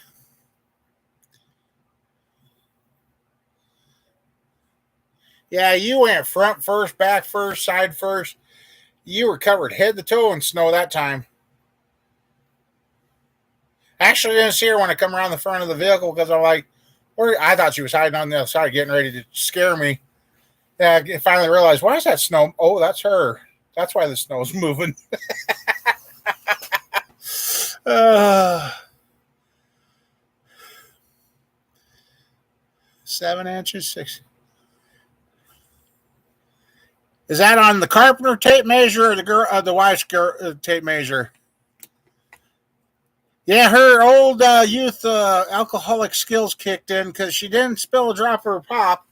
Yeah, you went front first, back first, side first. You were covered head to toe in snow that time. Actually, I didn't see her when I come around the front of the vehicle because I'm like, I thought she was hiding on the other side, getting ready to scare me. Yeah, I finally realized, why is that snow? Oh, that's her. That's why the snow's moving. 7 inches, 6. Is that on the carpenter tape measure or the wife's tape measure? Yeah, her old youth alcoholic skills kicked in because she didn't spill a drop of her pop.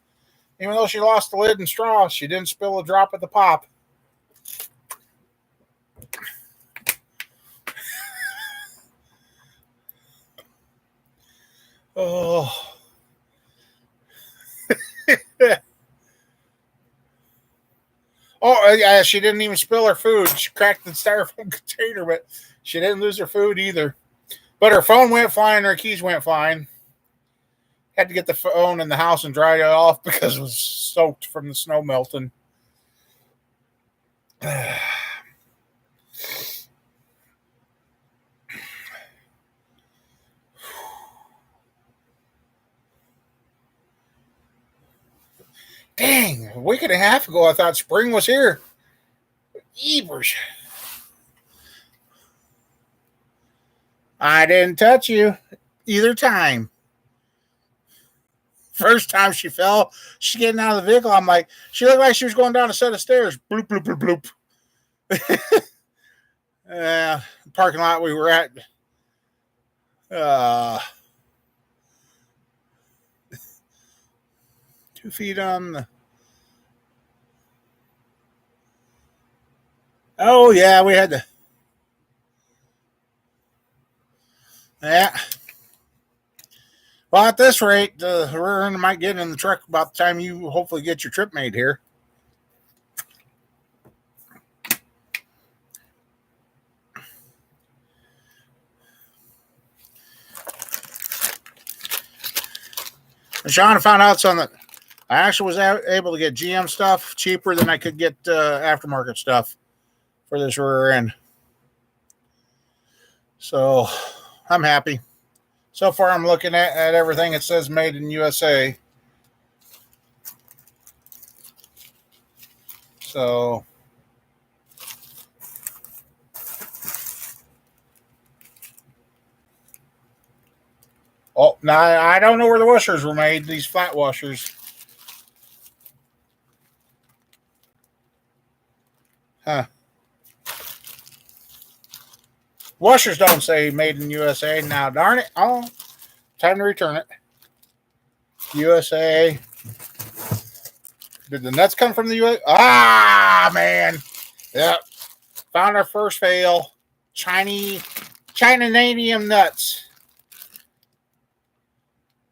Even though she lost the lid and straw, she didn't spill a drop of the pop. Oh. Oh, yeah, she didn't even spill her food. She cracked the styrofoam container, but she didn't lose her food either. But her phone went fine, her keys went fine. Had to get the phone in the house and dry it off because it was soaked from the snow melting. Dang, a week and a half ago I thought spring was here. Evers. I didn't touch you either time. First time she fell, she's getting out of the vehicle. I'm like, she looked like she was going down a set of stairs. Bloop, bloop, bloop, bloop. Parking lot we were at. 2 feet on the. Oh, yeah, we had to. Yeah. Well, at this rate, the rear end might get in the truck about the time you hopefully get your trip made here. And Sean found out something. I actually was able to get GM stuff cheaper than I could get aftermarket stuff for this rear end. So I'm happy. So far, I'm looking at everything. It says made in USA. So now I don't know where the washers were made. These flat washers. Huh. Washers don't say made in USA. Now, darn it. Oh, time to return it. USA. Did the nuts come from the USA? Ah, man. Yep. Found our first fail. Chinanadium nuts.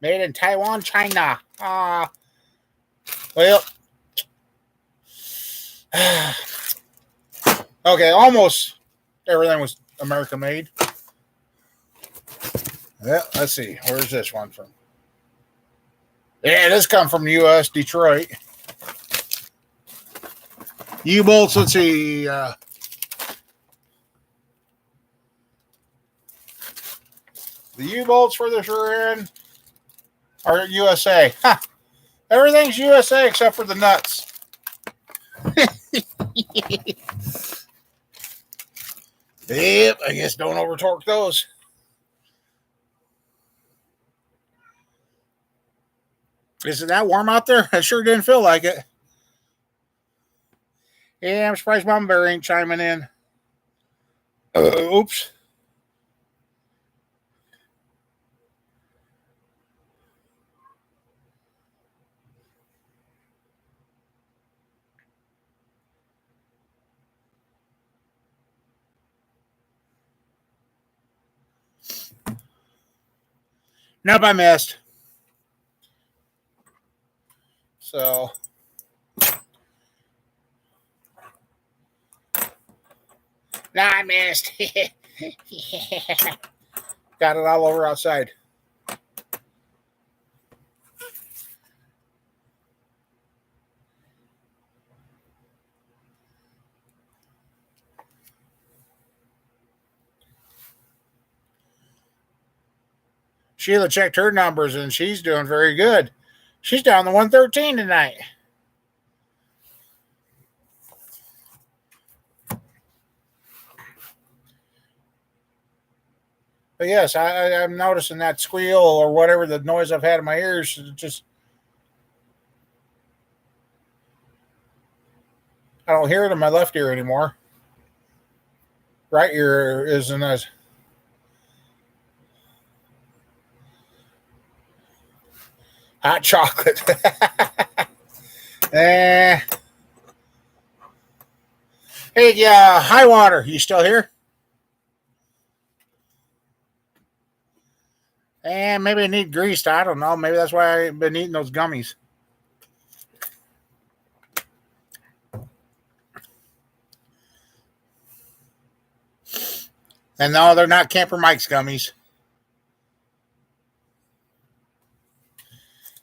Made in Taiwan, China. Well. Okay, almost everything was American made. Yeah, let's see. Where's this one from? Yeah, this come from U.S. Detroit. U-bolts. Let's see. The U-bolts for this rear end are USA. Huh. Everything's USA except for the nuts. Yep, I guess don't over torque those. Is it that warm out there? I sure didn't feel like it. Yeah, I'm surprised Mama Bear ain't chiming in. Oops. Nope, I missed. So. No, I missed. Got it all over outside. Sheila checked her numbers and she's doing very good. She's down to 113 tonight. But yes, I'm noticing that squeal or whatever the noise I've had in my ears. Just I don't hear it in my left ear anymore. Right ear isn't as hot chocolate. Hey, High Water, you still here? And maybe I need greased. I don't know. Maybe that's why I've been eating those gummies. And no, they're not Camper Mike's gummies.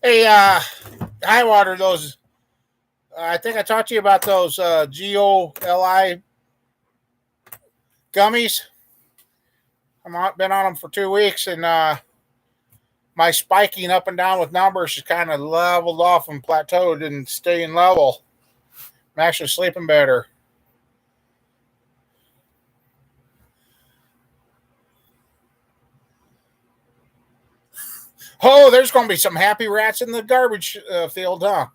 Hey, High Water, those. I think I talked to you about those GOLI gummies. I've been on them for 2 weeks, and my spiking up and down with numbers is kind of leveled off and plateaued and staying level. I'm actually sleeping better. Oh, there's going to be some happy rats in the garbage field, huh?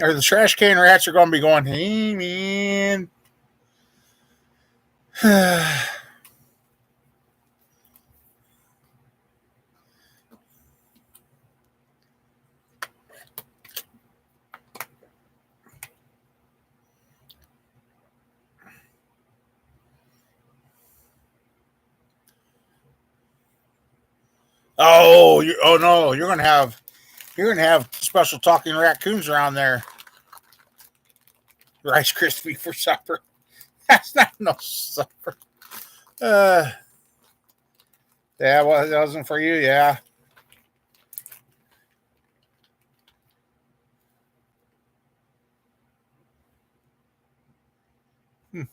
Or the trash can rats are going to be going, hey, man. Oh no, you're gonna have special talking raccoons around there. Rice Krispie for supper. That's not no supper. Uh, yeah, well, it wasn't for you, yeah. Hmm.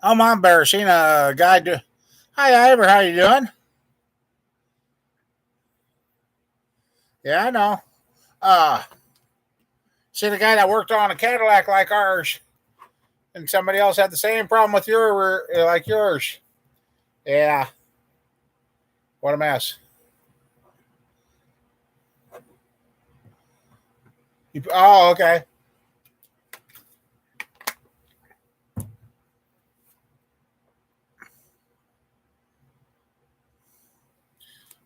I'm embarrassing a guy. Hi, Ivor, how you doing? Yeah, I know. Uh, see the guy that worked on a Cadillac like ours, and somebody else had the same problem with like yours. Yeah, what a mess. Oh, okay.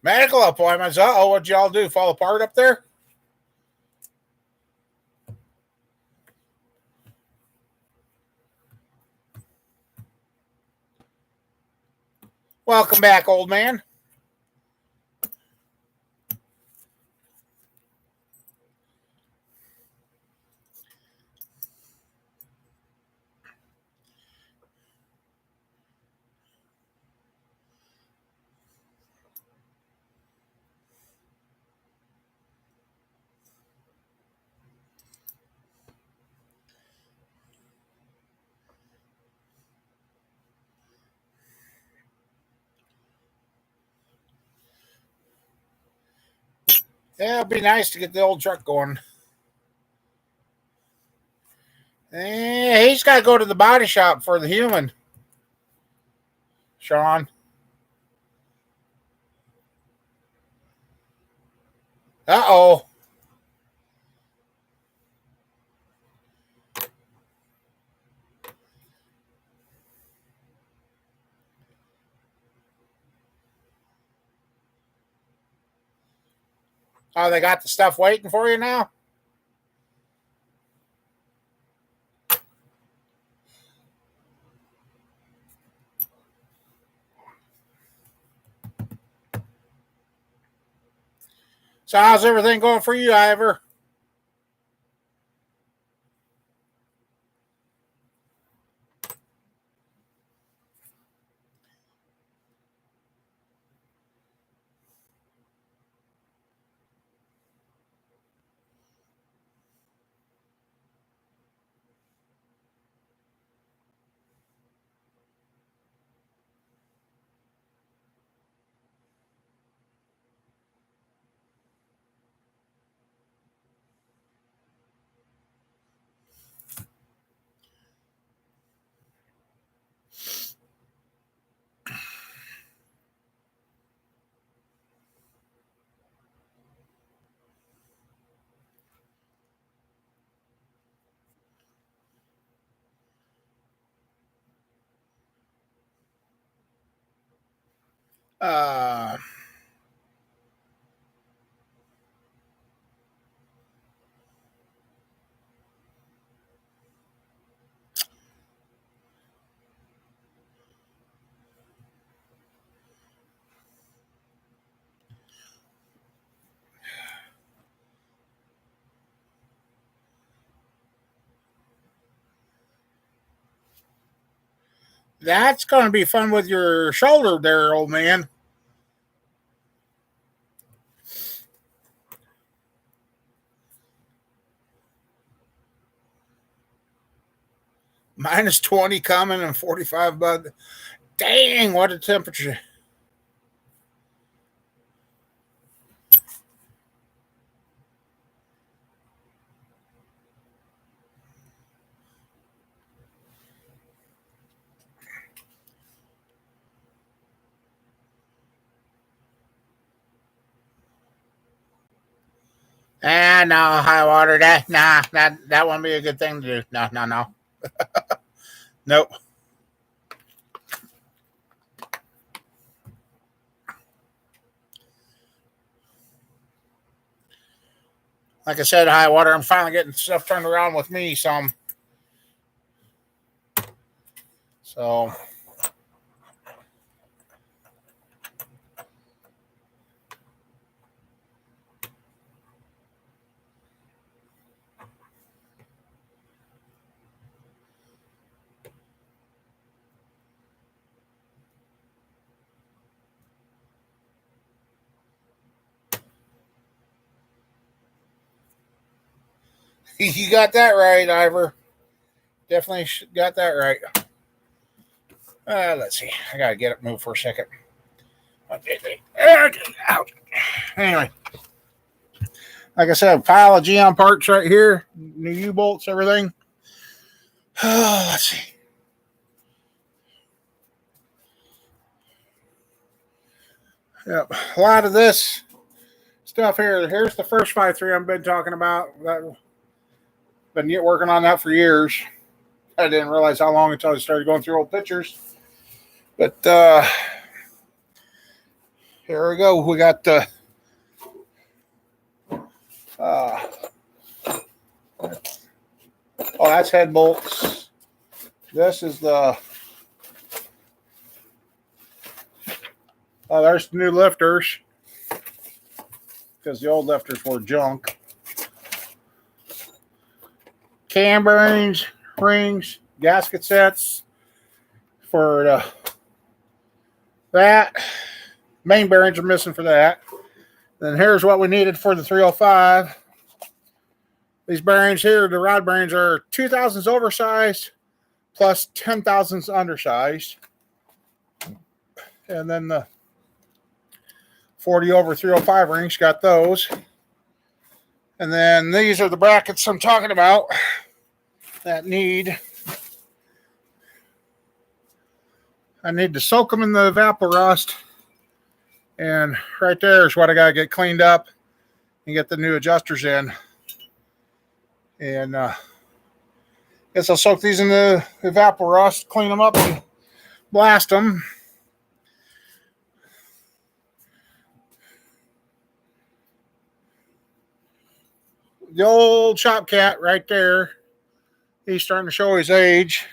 Medical appointments. Oh, what'd y'all do? Fall apart up there? Welcome back, old man. Yeah, it'd be nice to get the old truck going. He's got to go to the body shop for the human, Sean. Uh-oh. Oh, they got the stuff waiting for you now? So how's everything going for you, Ivor? Uh, that's going to be fun with your shoulder there, old man. minus 20 coming and 45 bud. Dang, what a temperature. No, high water. That wouldn't be a good thing to do. No. Nope. Like I said, high water. I'm finally getting stuff turned around with me some. So you got that right, Ivor. Definitely got that right. Let's see. I gotta get up, move for a second. Ouch. Anyway, like I said, a pile of GM parts right here, new U-bolts, everything. Let's see. Yep, a lot of this stuff here. Here's the first 5.3 I've been talking about. I've been working on that for years. I didn't realize how long until I started going through old pictures. But here we go. We got the that's head bolts. This is the there's the new lifters because the old lifters were junk. Cam bearings, rings, gasket sets for that. Main bearings are missing for that. Then here's what we needed for the 305. These bearings here, the rod bearings are 2000s oversized plus 10,000s undersized. And then the 40 over 305 rings, got those. And then these are the brackets I'm talking about that I need to soak them in the Evapo-Rust. And right there is what I got to get cleaned up and get the new adjusters in. And guess I'll soak these in the Evapo-Rust, clean them up, and blast them. The old shop cat right there, he's starting to show his age.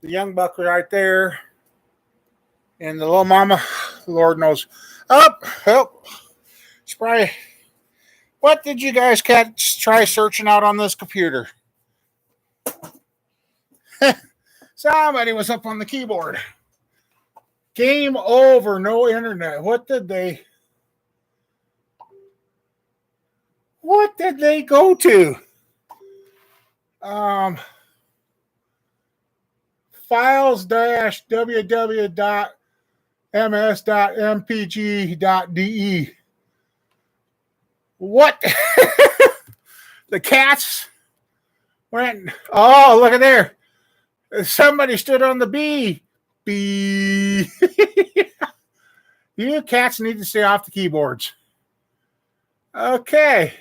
The young buck right there. And the little mama, Lord knows. Help. Spray. What did you guys cats try searching out on this computer? Somebody was up on the keyboard. Game over, no internet. What did they go to? files-www.ms.mpg.de. What? The cats went, oh, look at there. Somebody stood on the B. B. You cats need to stay off the keyboards. Okay.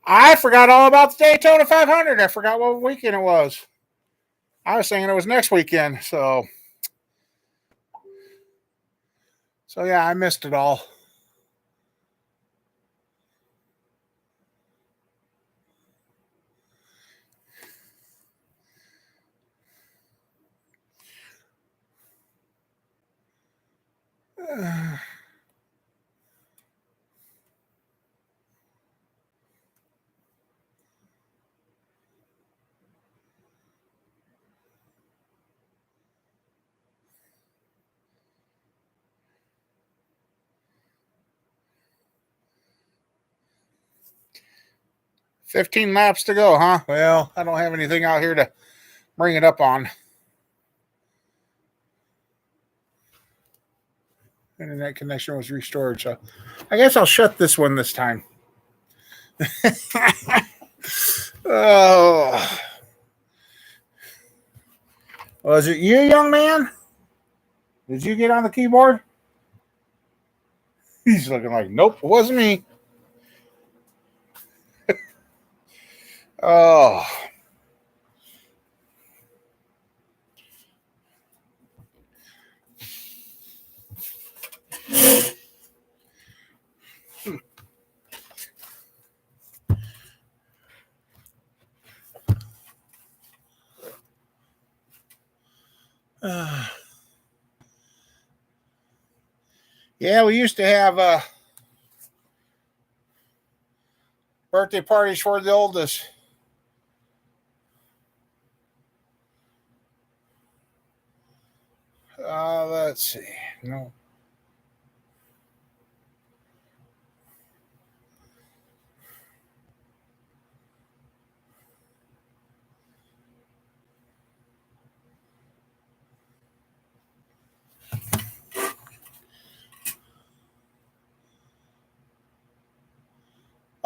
I forgot all about the Daytona 500. I forgot what weekend it was. I was thinking it was next weekend. So yeah, I missed it all. 15 laps to go, huh? Well, I don't have anything out here to bring it up on. Internet connection was restored, so I guess I'll shut this one this time. Oh. Was it you, young man? Did you get on the keyboard? He's looking like, nope, it wasn't me. Oh. Yeah, we used to have birthday parties for the oldest. Let's see. No.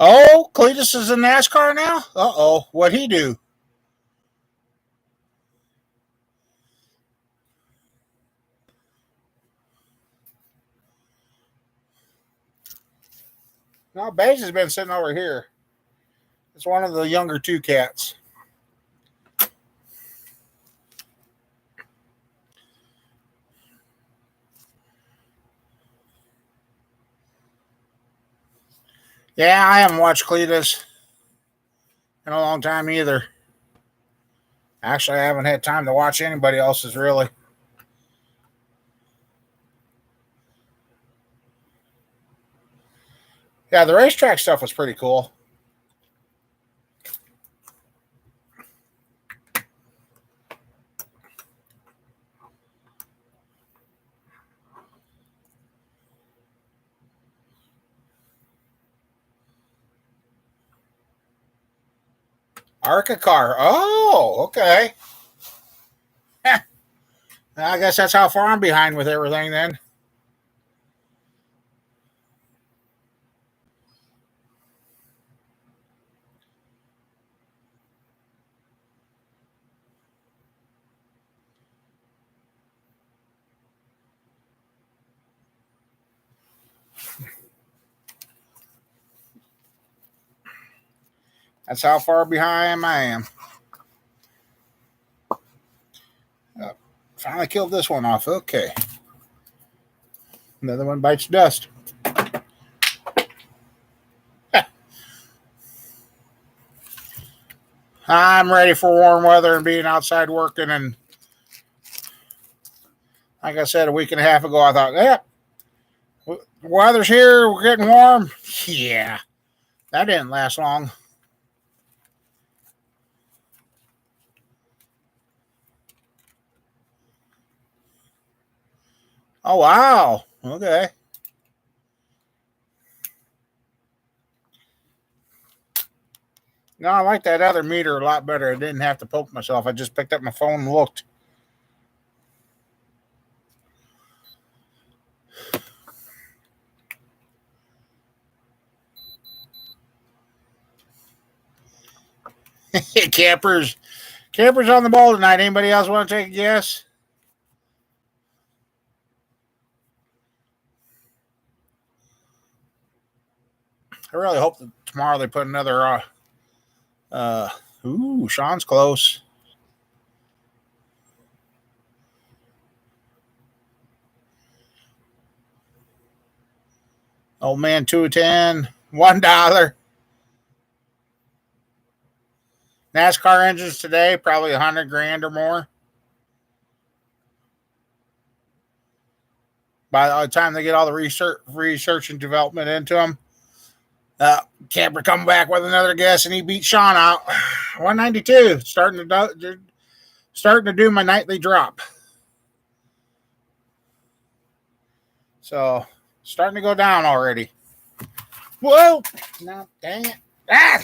Oh, Cletus is in NASCAR now? Uh-oh. What'd he do? No, Baze has been sitting over here. It's one of the younger two cats. Yeah, I haven't watched Cletus in a long time either. Actually, I haven't had time to watch anybody else's really. Yeah, the racetrack stuff was pretty cool. Arca car. Oh, okay. I guess that's how far I'm behind with everything then. That's how far behind I am. Finally killed this one off. Okay. Another one bites dust. I'm ready for warm weather and being outside working. And like I said, a week and a half ago, I thought, yeah, weather's here. We're getting warm. Yeah, that didn't last long. Oh, wow. Okay. No, I like that other meter a lot better. I didn't have to poke myself. I just picked up my phone and looked. Campers on the ball tonight. Anybody else want to take a guess? I really hope that tomorrow they put another. Sean's close. Old man, 210, $1. NASCAR engines today, probably 100 grand or more. By the time they get all the research and development into them, Camper come back with another guess, and he beat Sean out. 192, starting to do my nightly drop. So starting to go down already. Whoa! No, dang it! Ah!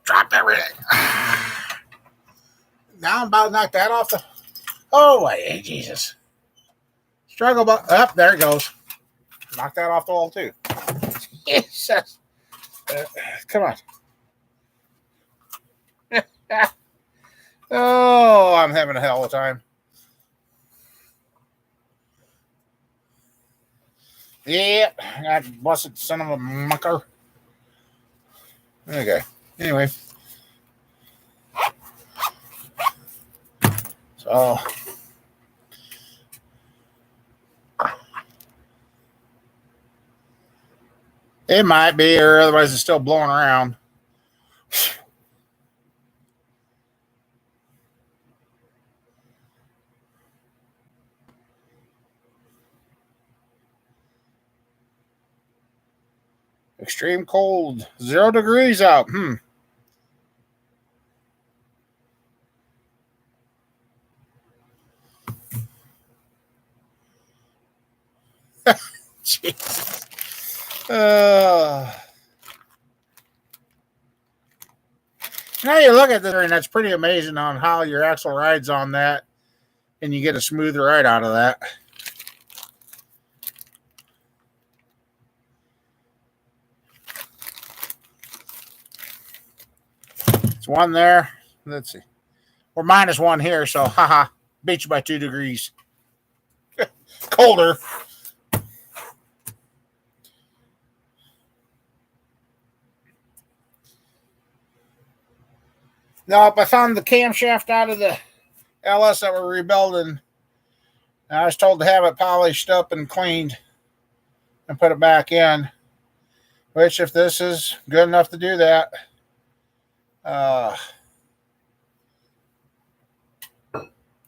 Dropped everything. Now I'm about to knock that off the. Oh, wait, Jesus. Struggle, but up there it goes. Knock that off the wall, too. Jesus. Come on. Oh, I'm having a hell of a time. Yeah, that blessed son of a mucker. Okay. Anyway. So. It might be, or otherwise it's still blowing around. Extreme cold. 0 degrees out. Jesus. Now you look at this, and that's pretty amazing on how your axle rides on that, and you get a smooth ride out of that. It's one there. Let's see. We're -1 here, so haha. Beat you by 2 degrees. Colder. Nope, I found the camshaft out of the LS that we're rebuilding. I was told to have it polished up and cleaned and put it back in. Which, if this is good enough to do that,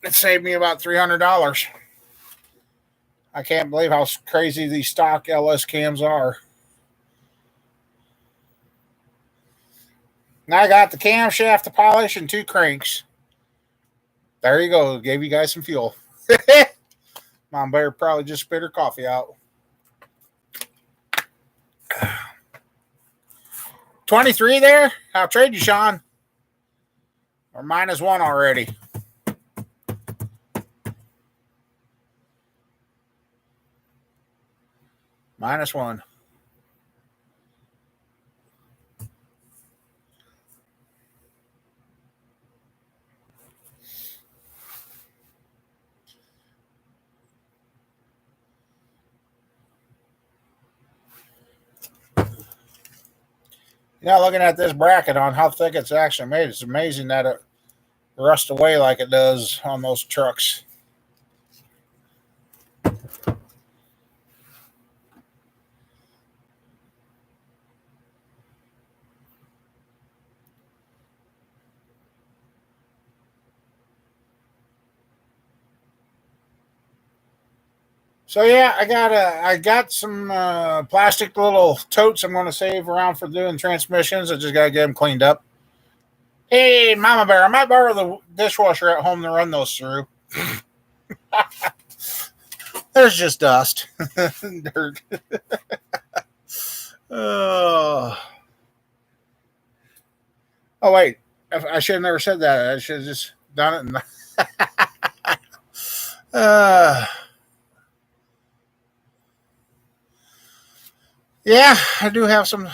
it saved me about $300. I can't believe how crazy these stock LS cams are. Now I got the camshaft to polish and 2 cranks. There you go. Gave you guys some fuel. Mom better probably just spit her coffee out. 23 there? I'll trade you, Sean. Or -1 already. -1. Looking at this bracket on how thick it's actually made, it's amazing that it rusts away like it does on those trucks. So yeah, I got some plastic little totes I'm going to save around for doing transmissions. I just got to get them cleaned up. Hey, Mama Bear, I might borrow the dishwasher at home to run those through. There's just dust, dirt. Oh wait, I should have never said that. I should have just done it. Yeah, I do have some.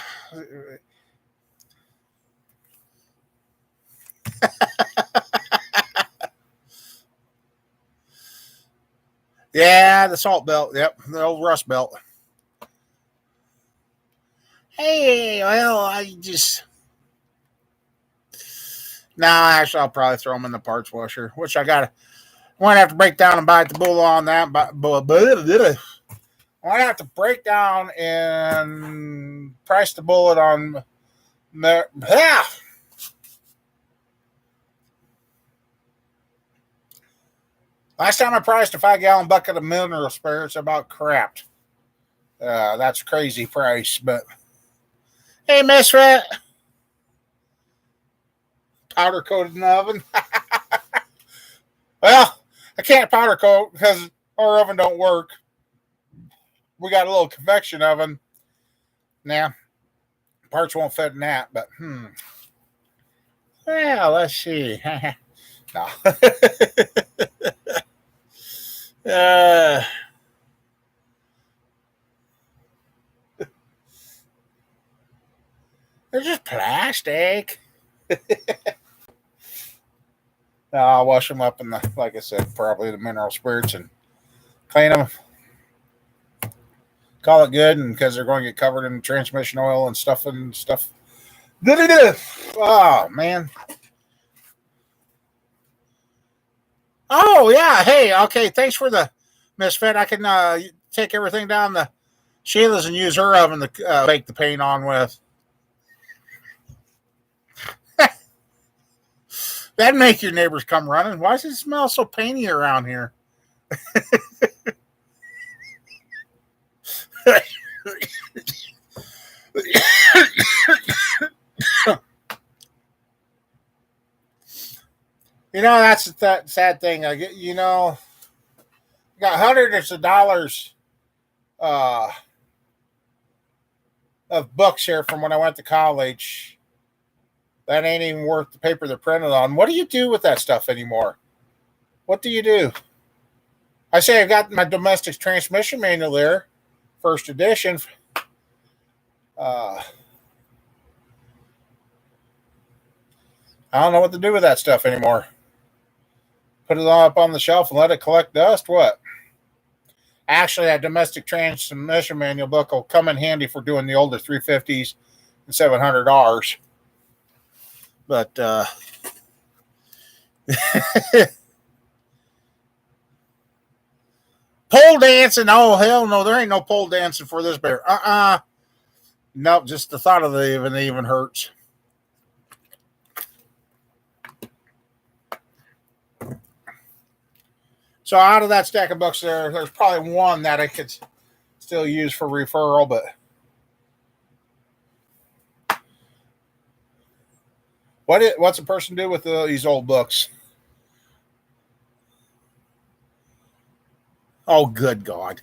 Yeah, the salt belt. Yep, the old rust belt. Hey, well, I just. No, actually, I'll probably throw them in the parts washer, which I got to. I'm going to have to break down and bite the bullet on that. But I'm going to have to break down and price the bullet on. Last time I priced a 5-gallon bucket of mineral spirits, about crap. That's a crazy price, but hey, Misfit. Powder coated in the oven. Well, I can't powder coat because our oven don't work. We got a little convection oven. Now, parts won't fit in that, but Well, let's see. No. uh, they're just plastic. No, I'll wash them up in the, like I said, probably the mineral spirits and clean them. Call it good, and because they're going to get covered in transmission oil and stuff and stuff. Oh man. Oh yeah. Hey. Okay. Thanks for the misfit. I can take everything down the Sheila's and use her oven to bake the paint on with. That'd make your neighbors come running. Why does it smell so painty around here? You know, that's the sad thing. I get, got hundreds of dollars uh, of books here from when I went to college. That ain't even worth the paper they're printed on. What do you do with that stuff anymore? What do you do? I say I've got my domestic transmission manual there, first edition. I don't know what to do with that stuff anymore. Put it all up on the shelf and let it collect dust? What? Actually, that domestic transmission manual book will come in handy for doing the older 350s and 700Rs. But pole dancing? Oh hell no! There ain't no pole dancing for this bear. Nope. Just the thought of it even hurts. So out of that stack of books, there's probably one that I could still use for referral, but. What's a person do with these old books? Oh, good God.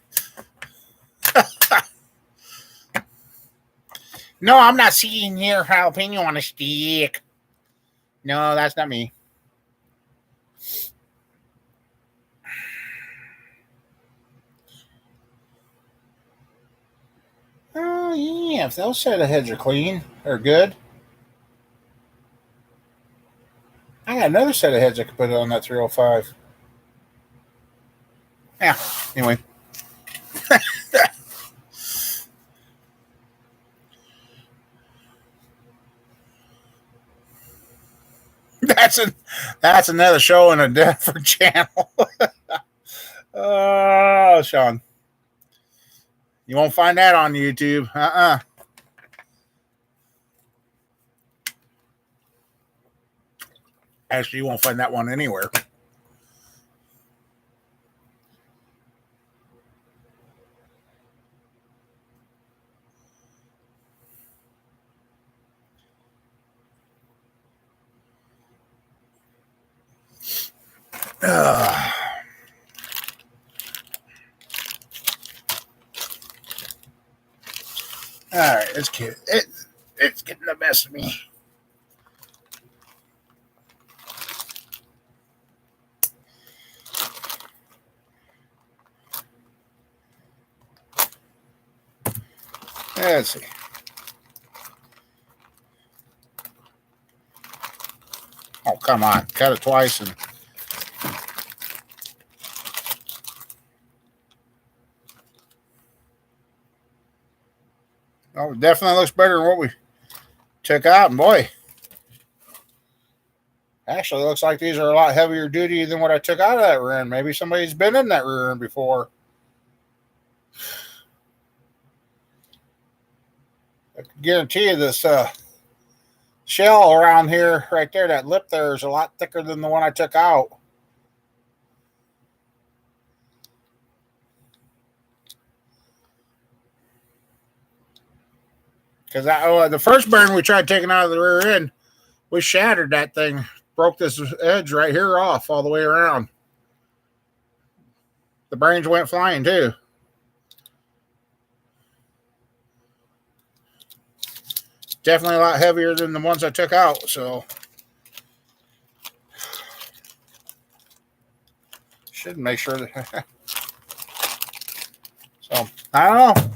No, I'm not seeing your jalapeno on a stick. No, that's not me. Oh, yeah. If those set of heads are clean or good. I got another set of heads I could put on that 305. Yeah, anyway. That's another show in a different channel. Oh, Sean. You won't find that on YouTube. Actually, you won't find that one anywhere. All right, it's cute. It's getting the best of me. Let's see. Oh, come on. Cut it twice and. Oh, it definitely looks better than what we took out. And boy, actually, it looks like these are a lot heavier duty than what I took out of that rear end. Maybe somebody's been in that rear end before. I can guarantee you this shell around here, right there, that lip there is a lot thicker than the one I took out. Because the first burn we tried taking out of the rear end, we shattered that thing, broke this edge right here off all the way around. The brains went flying too. Definitely a lot heavier than the ones I took out. So should make sure that. So I don't know.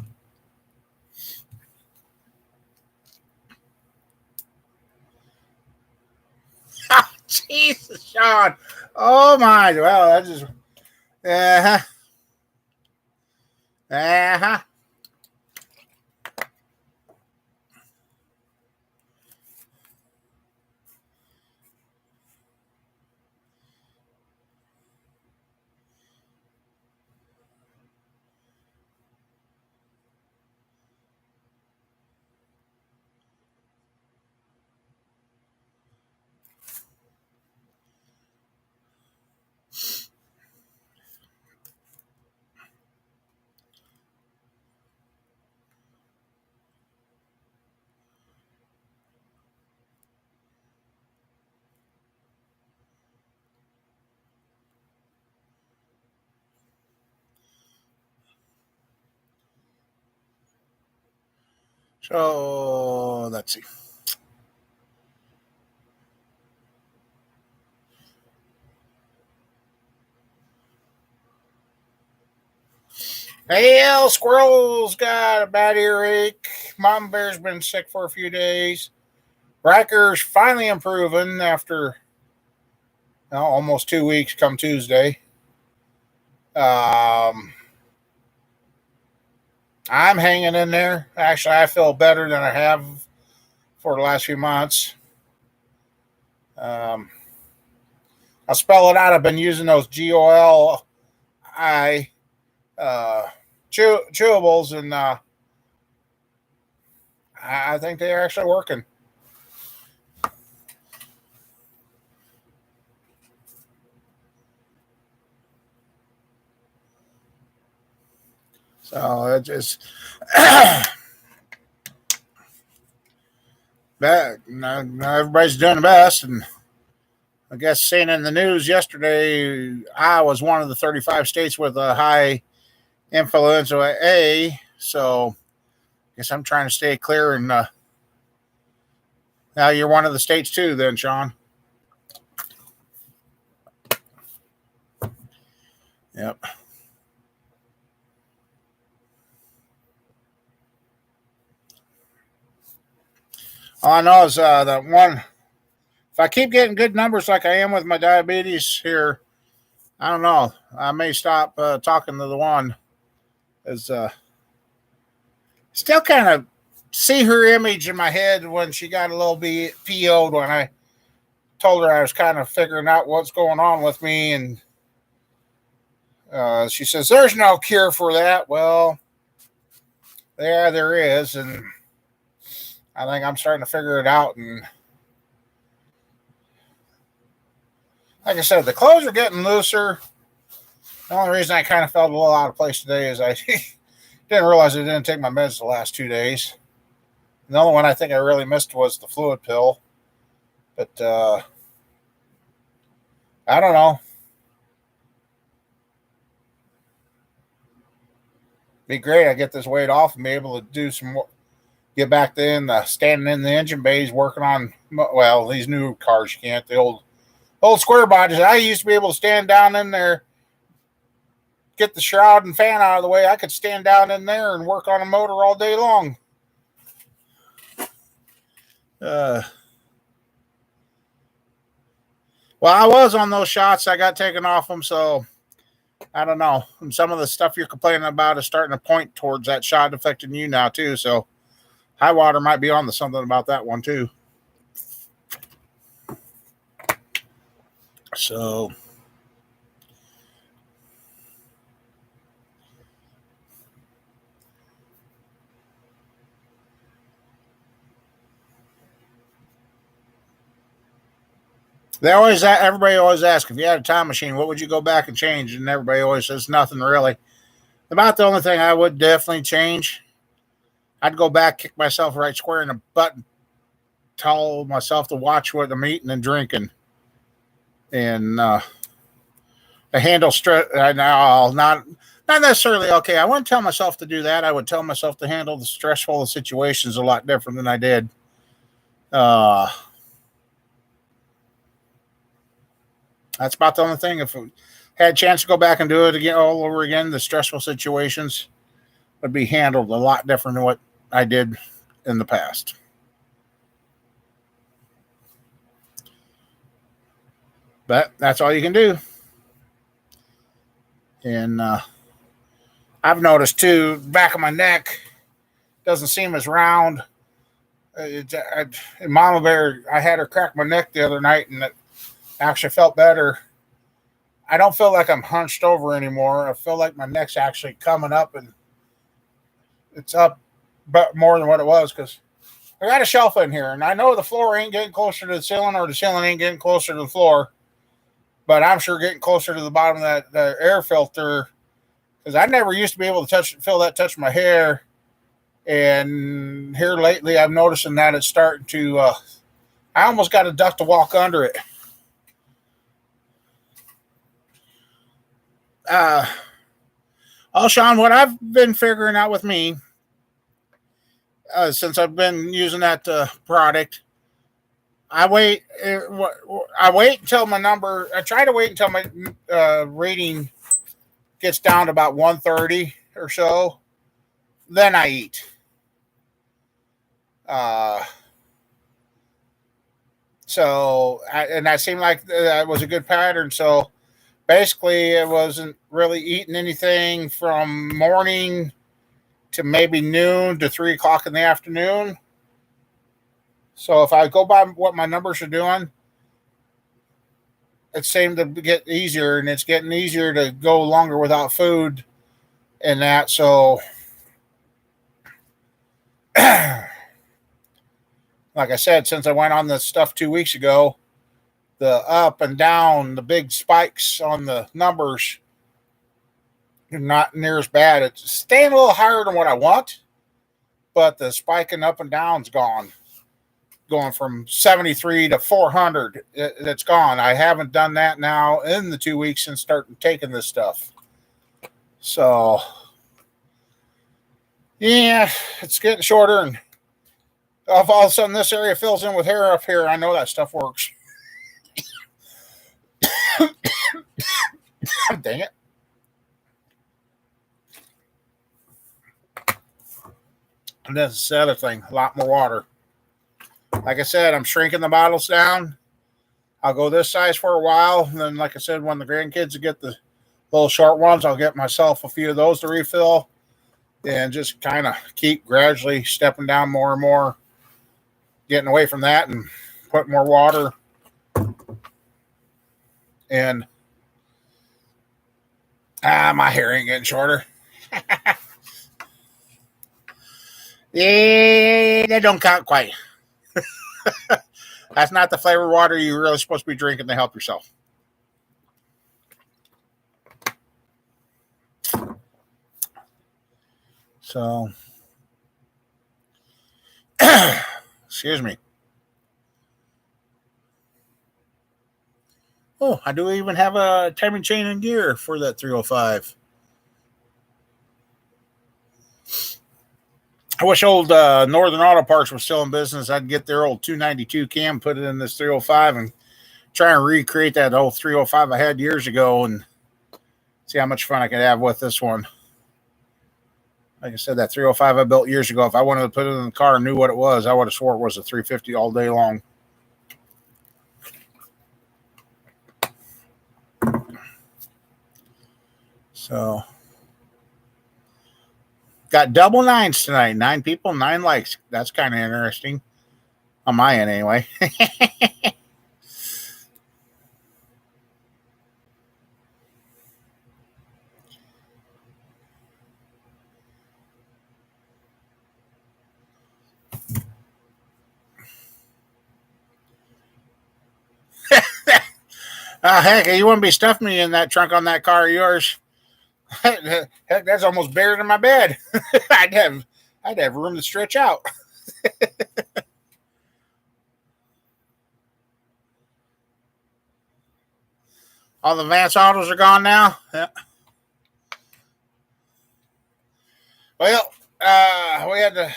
Jesus, Sean. Oh my. Well, that just. Uh huh. Uh huh. So let's see. Hell, squirrels got a bad earache. Mom bear's been sick for a few days. Riker's finally improving after almost 2 weeks come Tuesday. I'm hanging in there. Actually, I feel better than I have for the last few months. I'll spell it out. I've been using those GOLI chewables, and I think they're actually working. So it just that now everybody's doing the best, and I guess seeing in the news yesterday, Iowa was one of the 35 states with a high influenza A. So I guess I'm trying to stay clear, and now you're one of the states too, then, Sean. Yep. All I know is that one. If I keep getting good numbers like I am with my diabetes here, I don't know. I may stop talking to the one. As still kind of see her image in my head when she got a little bit PO'd when I told her I was kind of figuring out what's going on with me, and she says there's no cure for that. Well, there is, and I think I'm starting to figure it out. And like I said, the clothes are getting looser. The only reason I kind of felt a little out of place today is I didn't realize I didn't take my meds the last 2 days. The only one I think I really missed was the fluid pill. But I don't know. Be great. I get this weight off and be able to do some more. Get back then, standing in the engine bays working on, well, these new cars you can't. The old square bodies. I used to be able to stand down in there, get the shroud and fan out of the way. I could stand down in there and work on a motor all day long. Well, I was on those shots. I got taken off them, so I don't know. And some of the stuff you're complaining about is starting to point towards that shot affecting you now, too. So high water might be on to something about that one, too. So everybody always asks, if you had a time machine, what would you go back and change? And everybody always says nothing really. About the only thing I would definitely change, I'd go back, kick myself right square in the butt, and tell myself to watch what I'm eating and drinking. And the handle stress. Now, not necessarily. Okay, I wouldn't tell myself to do that. I would tell myself to handle the stressful situations a lot different than I did. That's about the only thing. If had a chance to go back and do it again all over again, the stressful situations would be handled a lot different than what I did in the past. But that's all you can do. And I've noticed too, back of my neck doesn't seem as round. Mama Bear, I had her crack my neck the other night, and it actually felt better. I don't feel like I'm hunched over anymore. I feel like my neck's actually coming up, and it's up but more than what it was, because I got a shelf in here, and I know the floor ain't getting closer to the ceiling, or the ceiling ain't getting closer to the floor, but I'm sure getting closer to the bottom of that the air filter, because I never used to be able to touch my hair, and here lately I'm noticing that it's starting to. I almost got a duck to walk under it. Sean, what I've been figuring out with me since I've been using that product, I wait until my number. I try to wait until my rating gets down to about 130 or so. Then I eat. And that seemed like that was a good pattern. So basically, it wasn't really eating anything from morning to maybe noon to 3 o'clock in the afternoon. So if I go by what my numbers are doing, it seemed to get easier, and it's getting easier to go longer without food and that. So, like I said, since I went on this stuff 2 weeks ago, the up and down, the big spikes on the numbers are not near as bad. It's staying a little higher than what I want, but the spiking up and down's gone. Going from 73 to 400, it's gone. I haven't done that now in the 2 weeks since starting taking this stuff. So, yeah, it's getting shorter, and if all of a sudden this area fills in with hair up here, I know that stuff works. Dang it. And that's the other thing, a lot more water. Like I said, I'm shrinking the bottles down. I'll go this size for a while. And then, like I said, when the grandkids get the little short ones, I'll get myself a few of those to refill and just kind of keep gradually stepping down more and more, getting away from that and putting more water. And my hair ain't getting shorter. Yeah, that don't count quite. That's not the flavored water you're really supposed to be drinking to help yourself. So, excuse me. Oh, I do even have a timing chain and gear for that 305. I wish old Northern Auto Parts was still in business. I'd get their old 292 cam, put it in this 305, and try and recreate that old 305 I had years ago and see how much fun I could have with this one. Like I said, that 305 I built years ago, if I wanted to put it in the car and knew what it was, I would have swore it was a 350 all day long. So, got double nines tonight. 9 people, 9 likes. That's kind of interesting. On my end, anyway. Heck, you wouldn't be stuffing me in that trunk on that car of yours. Heck, that's almost bigger than my bed. I'd have room to stretch out. All the Vance autos are gone now. Yeah. Well, we had to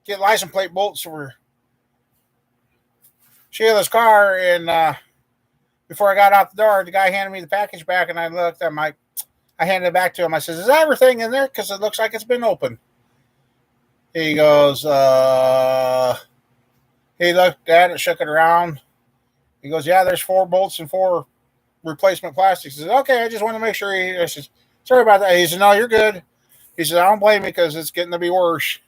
get license plate bolts for Sheila's car, and before I got out the door, the guy handed me the package back, and I looked. I handed it back to him. I says, "Is everything in there? Because it looks like it's been open." He goes, he looked at it, shook it around. He goes, "Yeah, there's 4 bolts and 4 replacement plastics." He says, "Okay, I just want to make sure." I says, "Sorry about that." He says, "No, you're good." He says, "I don't blame you because it's getting to be worse.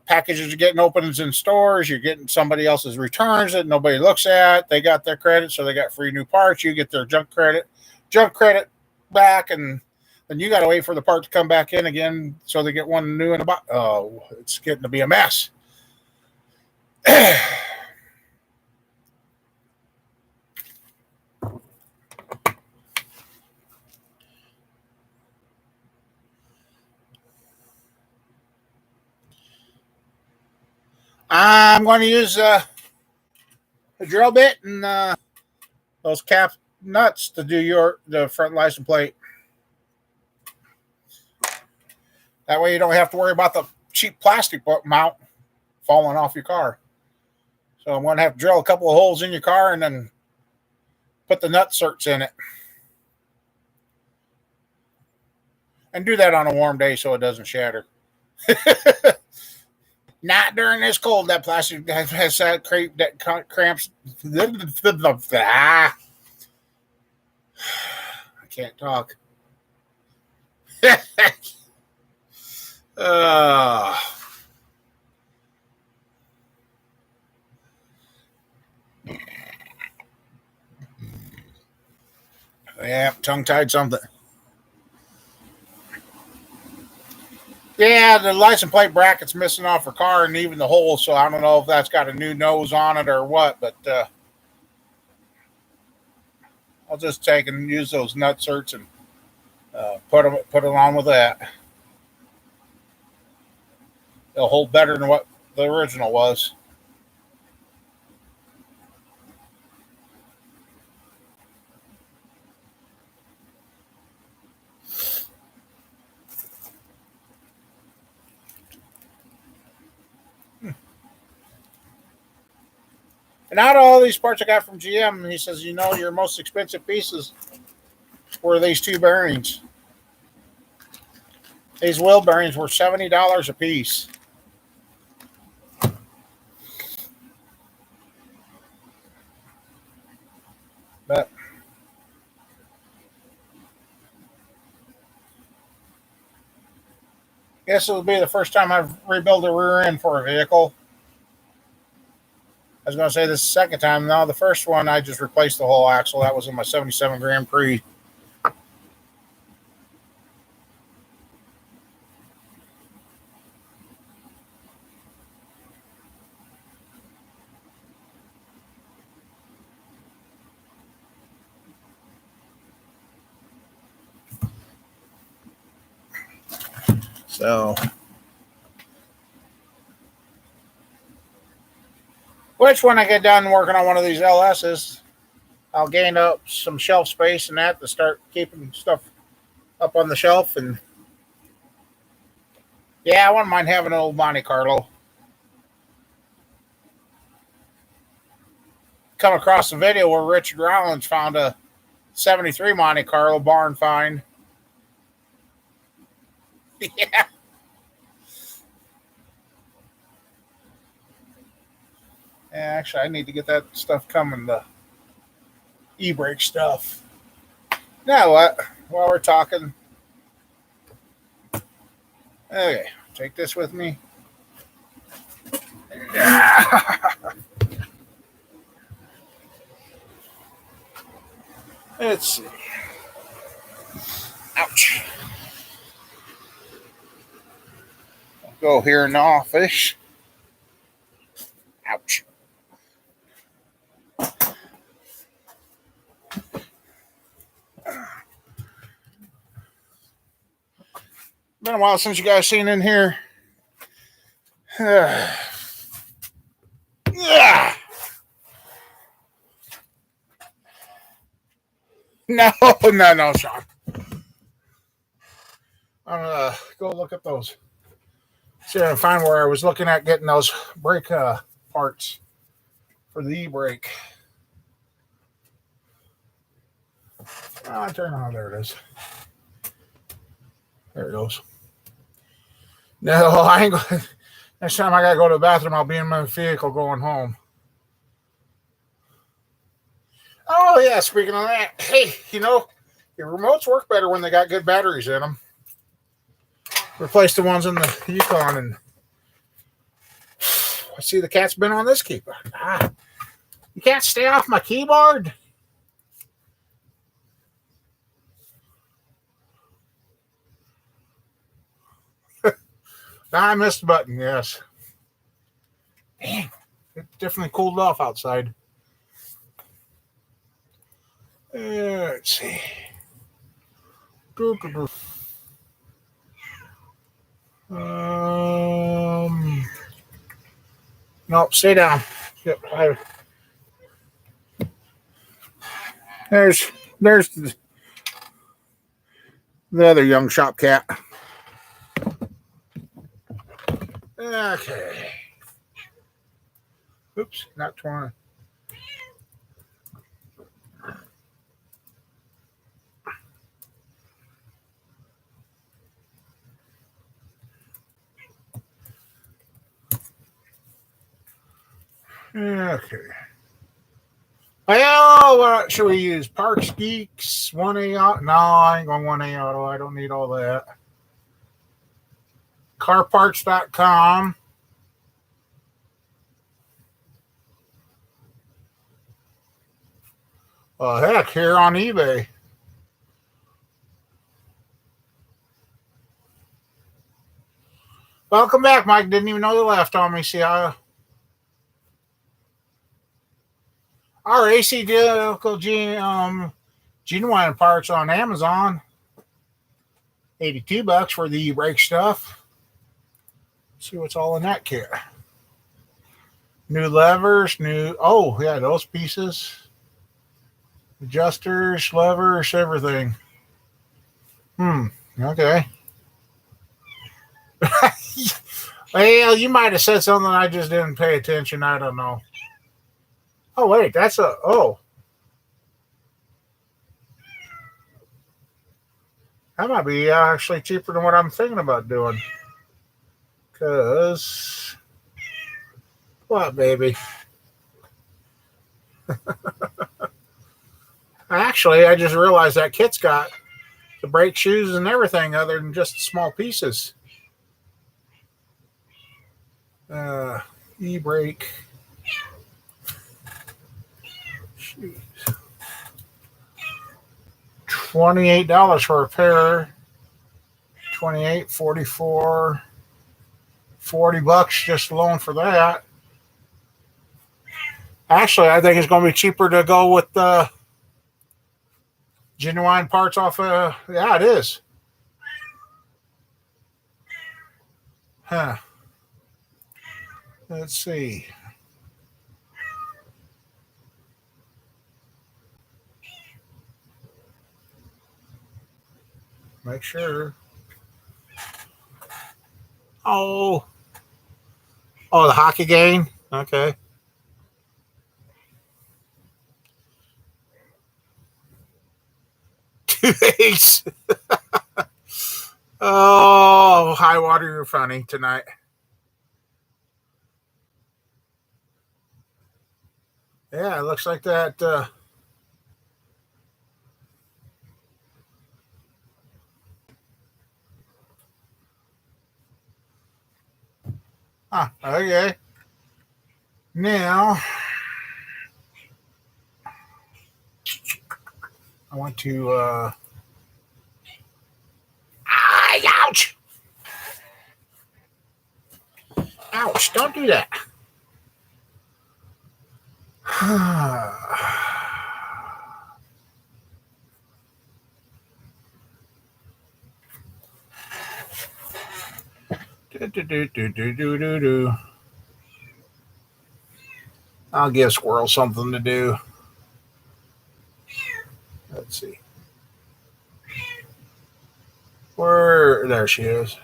Packages are getting opened in stores. You're getting somebody else's returns that nobody looks at. They got their credit, so they got free new parts. You get their junk credit back, and then you got to wait for the part to come back in again, so they get one new in the box. Oh, it's getting to be a mess." I'm going to use a drill bit and those cap nuts to do the front license plate. That way you don't have to worry about the cheap plastic mount falling off your car. So I'm going to have to drill a couple of holes in your car and then put the nut certs in it. And do that on a warm day so it doesn't shatter. Not during this cold. That plastic has that cramps. I can't talk. Yeah, tongue-tied something. Yeah, the license plate bracket's missing off her car and even the hole, so I don't know if that's got a new nose on it or what, but I'll just take and use those nut certs and put it on with that. It'll hold better than what the original was. And out of all these parts I got from GM, he says, your most expensive pieces were these 2 bearings. These wheel bearings were $70 a piece. But I guess it will be the first time I've rebuilt a rear end for a vehicle. I was going to say this is the second time. No, the first one, I just replaced the whole axle. That was in my 77 Grand Prix. So, which when I get done working on one of these LSs, I'll gain up some shelf space and that to start keeping stuff up on the shelf. And yeah, I wouldn't mind having an old Monte Carlo. Come across a video where Richard Rollins found a 73 Monte Carlo barn find. Yeah. Actually, I need to get that stuff coming, the e-brake stuff. Now what? While we're talking, okay, take this with me. Let's see. Ouch. I'll go here in the office. Ouch. Been a while since you guys seen in here. No, Sean. I'm gonna go look at those. See if I can find where I was looking at getting those brake parts for the e-brake. Turn on. There it is. There it goes. No, I ain't going. Next time I gotta go to the bathroom, I'll be in my vehicle going home. Oh yeah, speaking of that, hey, your remotes work better when they got good batteries in them. Replace the ones in the Yukon, and I see the cat's been on this keyboard. You can't stay off my keyboard. I missed the button, yes. Dang, it definitely cooled off outside. Let's see. Nope, stay down. Yep, there's the other young shop cat. Okay. Oops, not 20. Okay. Well, what should we use? Parks Geeks, 1A Auto? No, I ain't going 1A Auto. I don't need all that. Carparts.com. Heck, here on eBay. Welcome back, Mike. Didn't even know you left on me. See how our AC vehicle genuine parts on Amazon. $82 for the brake stuff. Let's see what's all in that kit. New levers, those pieces. Adjusters, levers, everything. Okay. Well, you might have said something I just didn't pay attention. I don't know. Oh, wait, that's that might be actually cheaper than what I'm thinking about doing. Because, what, baby? Actually, I just realized that kit's got the brake shoes and everything other than just small pieces. E-brake. Jeez. $28 for a pair. 28, 44, $40 just alone for that. Actually, I think it's going to be cheaper to go with the genuine parts off yeah, it is. Huh. Let's see. Make sure. Oh, the hockey game? Okay. Thanks. Oh, high water, you're funny tonight. Yeah, it looks like that. Okay. Now, I want to. Ouch! Ouch! Don't do that. I'll give Squirrel something to do. Let's see. There she is.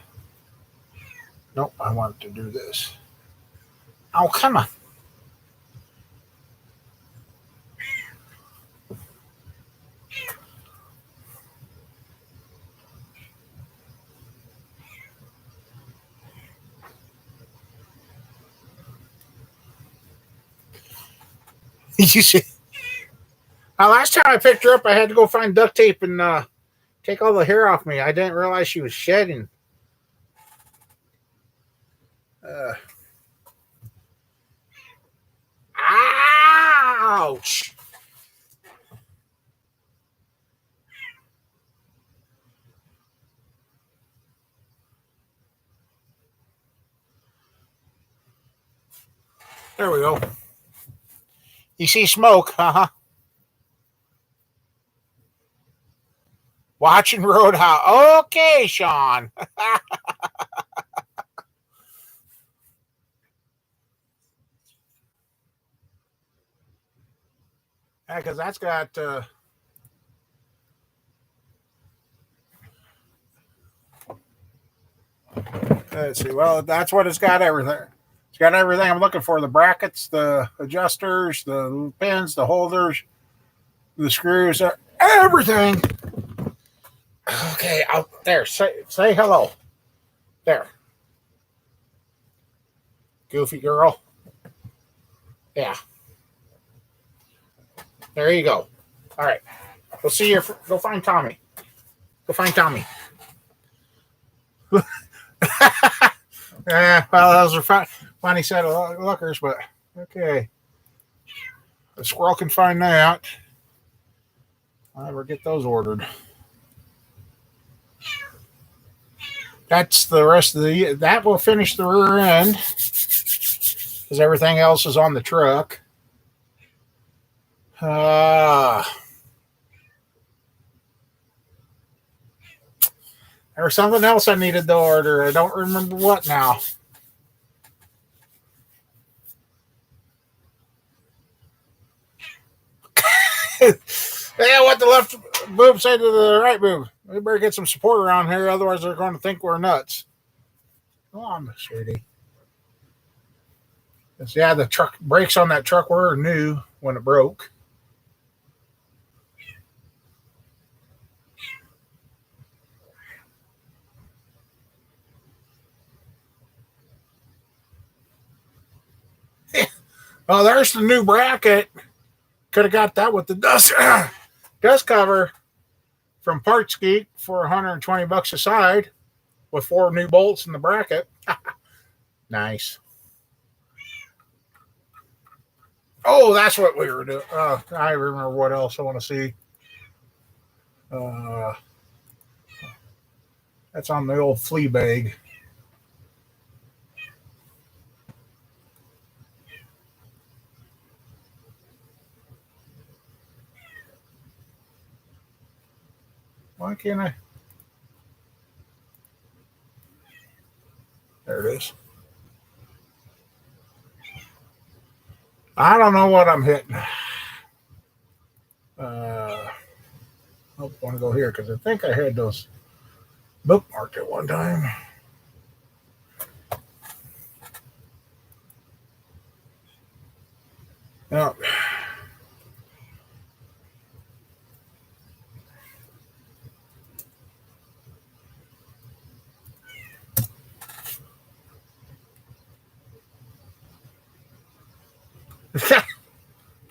Nope, I want to do this. Oh, come on. You see, last time I picked her up, I had to go find duct tape and take all the hair off me. I didn't realize she was shedding. Uh, Ouch! There we go. You see smoke, Watching Roadhouse. Okay, Sean. Yeah, because that's got. Let's see. Well, that's what it's got. Everything. It's got everything I'm looking for: the brackets, the adjusters, the pins, the holders, the screws, everything. Okay, out there. Say hello. There, goofy girl. Yeah. There you go. All right. We'll see you. Go find Tommy. Go find Tommy. Well, those are funny set of lookers, but okay. The squirrel can find that. I'll never get those ordered. That's the rest of the. That will finish the rear end because everything else is on the truck. There was something else I needed to order. I don't remember what now. Yeah, what the left boob say to the right boob? We better get some support around here, otherwise they're going to think we're nuts. Come on, sweetie. Yeah, the truck brakes on that truck were new when it broke. Oh, there's the new bracket. Could have got that with the dust cover from Parts Geek for $120 a side with 4 new bolts in the bracket. Nice. Oh, that's what we were doing. I remember what else I want to see. That's on the old flea bag. Why can't I? There it is. I don't know what I'm hitting. I want to go here because I think I had those bookmarked at one time. No.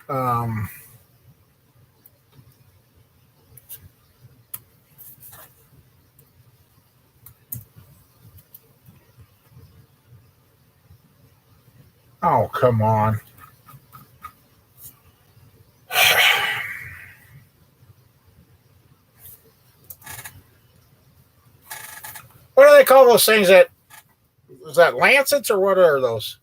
um, oh, come on. What do they call those things that is that lancets or what are those?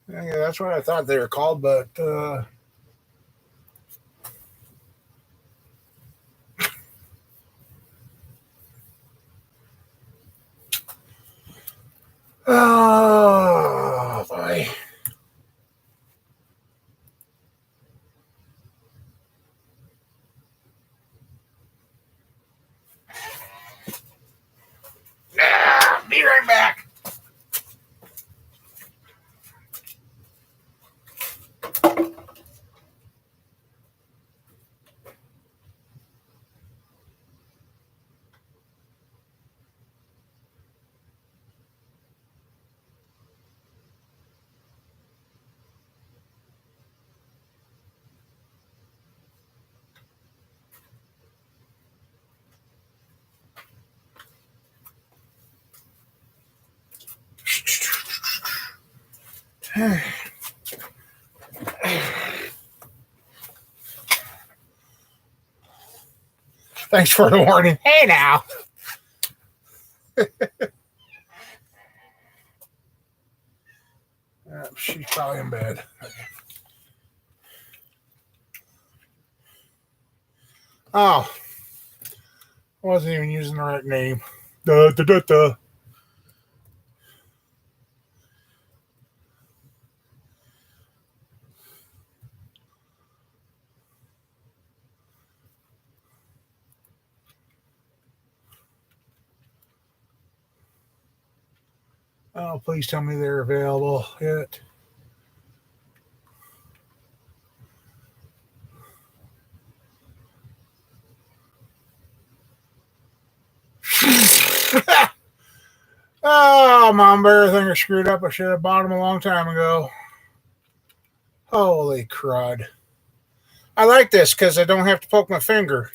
Yeah, that's what I thought they were called, but oh boy. Thanks for the warning. Hey now. She's probably in bed. Okay. Oh, I wasn't even using the right name. Duh, duh, duh, duh. Oh, please tell me they're available yet. Oh, Mom Bear, thing is screwed up. I should have bought them a long time ago. Holy crud. I like this because I don't have to poke my finger.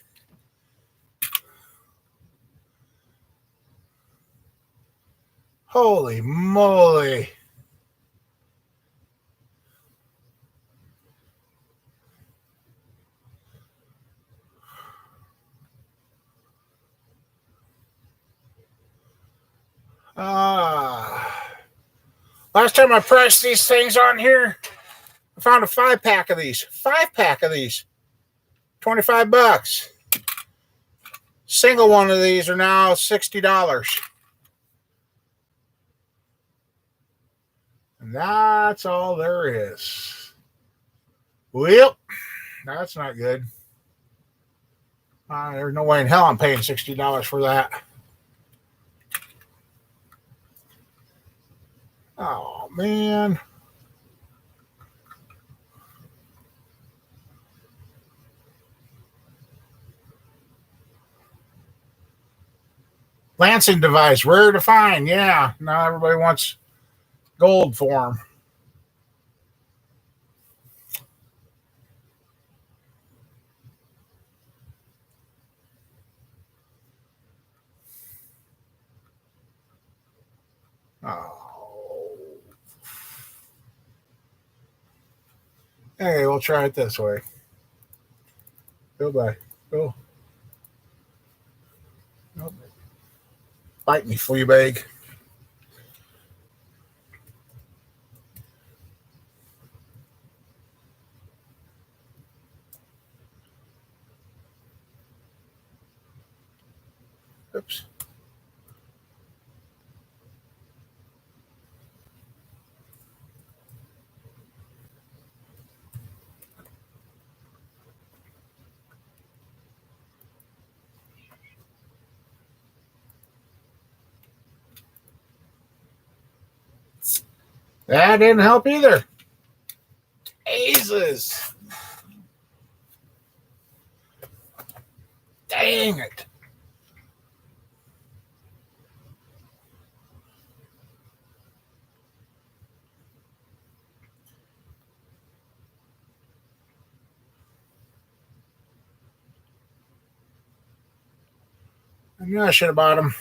Holy moly. Last time I pressed these things on here, I found a 5-pack of these. 5-pack of these. $25. Single one of these are now $60. And that's all there is. Well, that's not good. There's no way in hell I'm paying $60 for that. Oh, man. Lancing device, rare to find. Yeah, now everybody wants gold for them. Oh. Hey, we'll try it this way. Goodbye. Go. Nope. Bite me, flea bag. Oops. That didn't help either. Jesus. Dang it. I knew I should have bought them.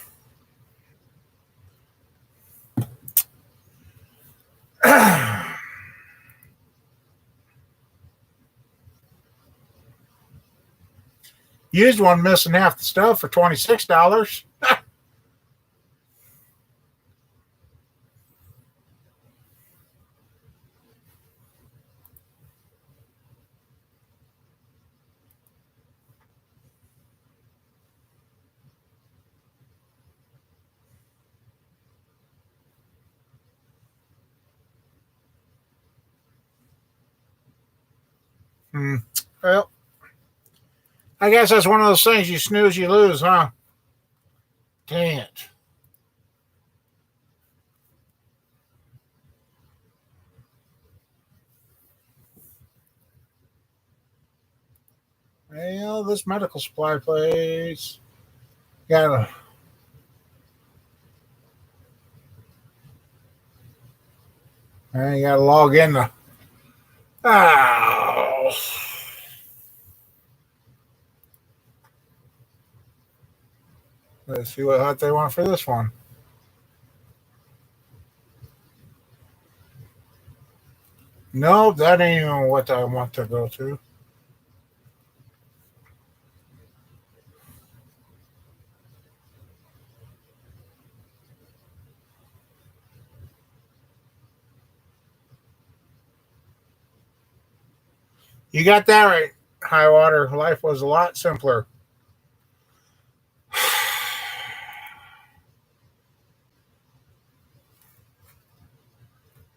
Used one missing half the stuff for $26. Well, I guess that's one of those things, you snooze, you lose, huh? Dang it. Well, this medical supply place got to log in. Oh. Let's see what they want for this one. Nope, that ain't even what I want to go to. You got that right, High Water. Life was a lot simpler.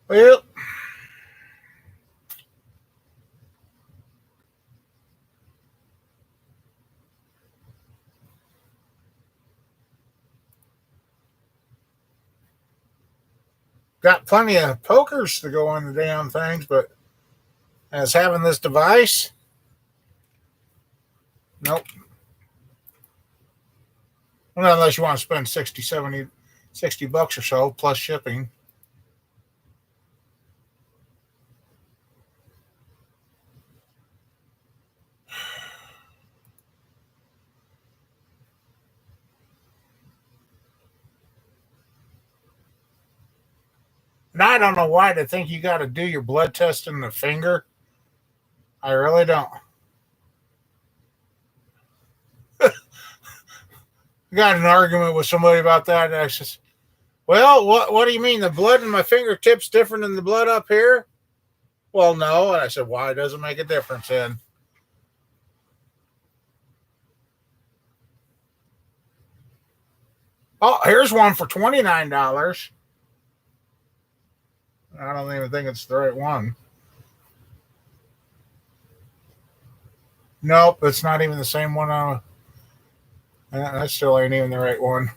Well, got plenty of pokers to go on the damn things, but as having this device, nope. Well, unless you want to spend 60, 70, 60 bucks or so plus shipping. And I don't know why they think you got to do your blood test in the finger. I really don't. I got in an argument with somebody about that. And I says, well, what do you mean? The blood in my fingertips different than the blood up here? Well, no. And I said, why does it make a difference then? Oh, here's one for $29. I don't even think it's the right one. Nope, it's not even the same one. That still ain't even the right one.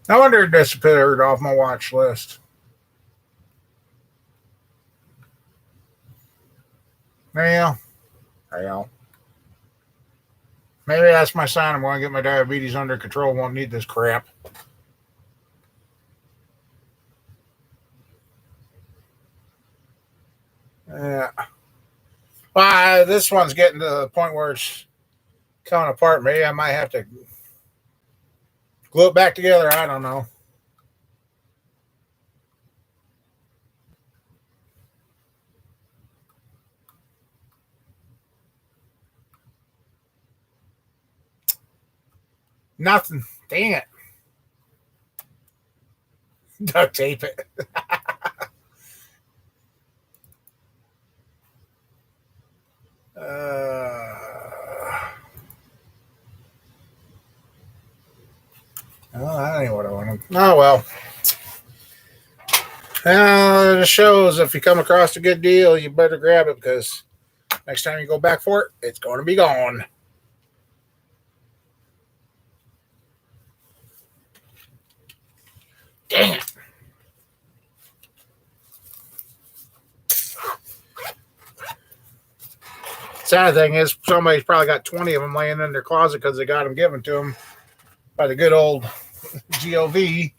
I wonder if it disappeared off my watch list. Well, hell. Maybe that's my sign. I'm going to get my diabetes under control. Won't need this crap. Yeah. Well, this one's getting to the point where it's coming apart. Maybe I might have to glue it back together. I don't know. Nothing. Dang it. Duct tape it. Oh, that ain't what I wanted. Oh, well. It shows if you come across a good deal, you better grab it because next time you go back for it, it's going to be gone. Dang it. Sad thing is, somebody's probably got 20 of them laying in their closet because they got them given to them by the good old GOV,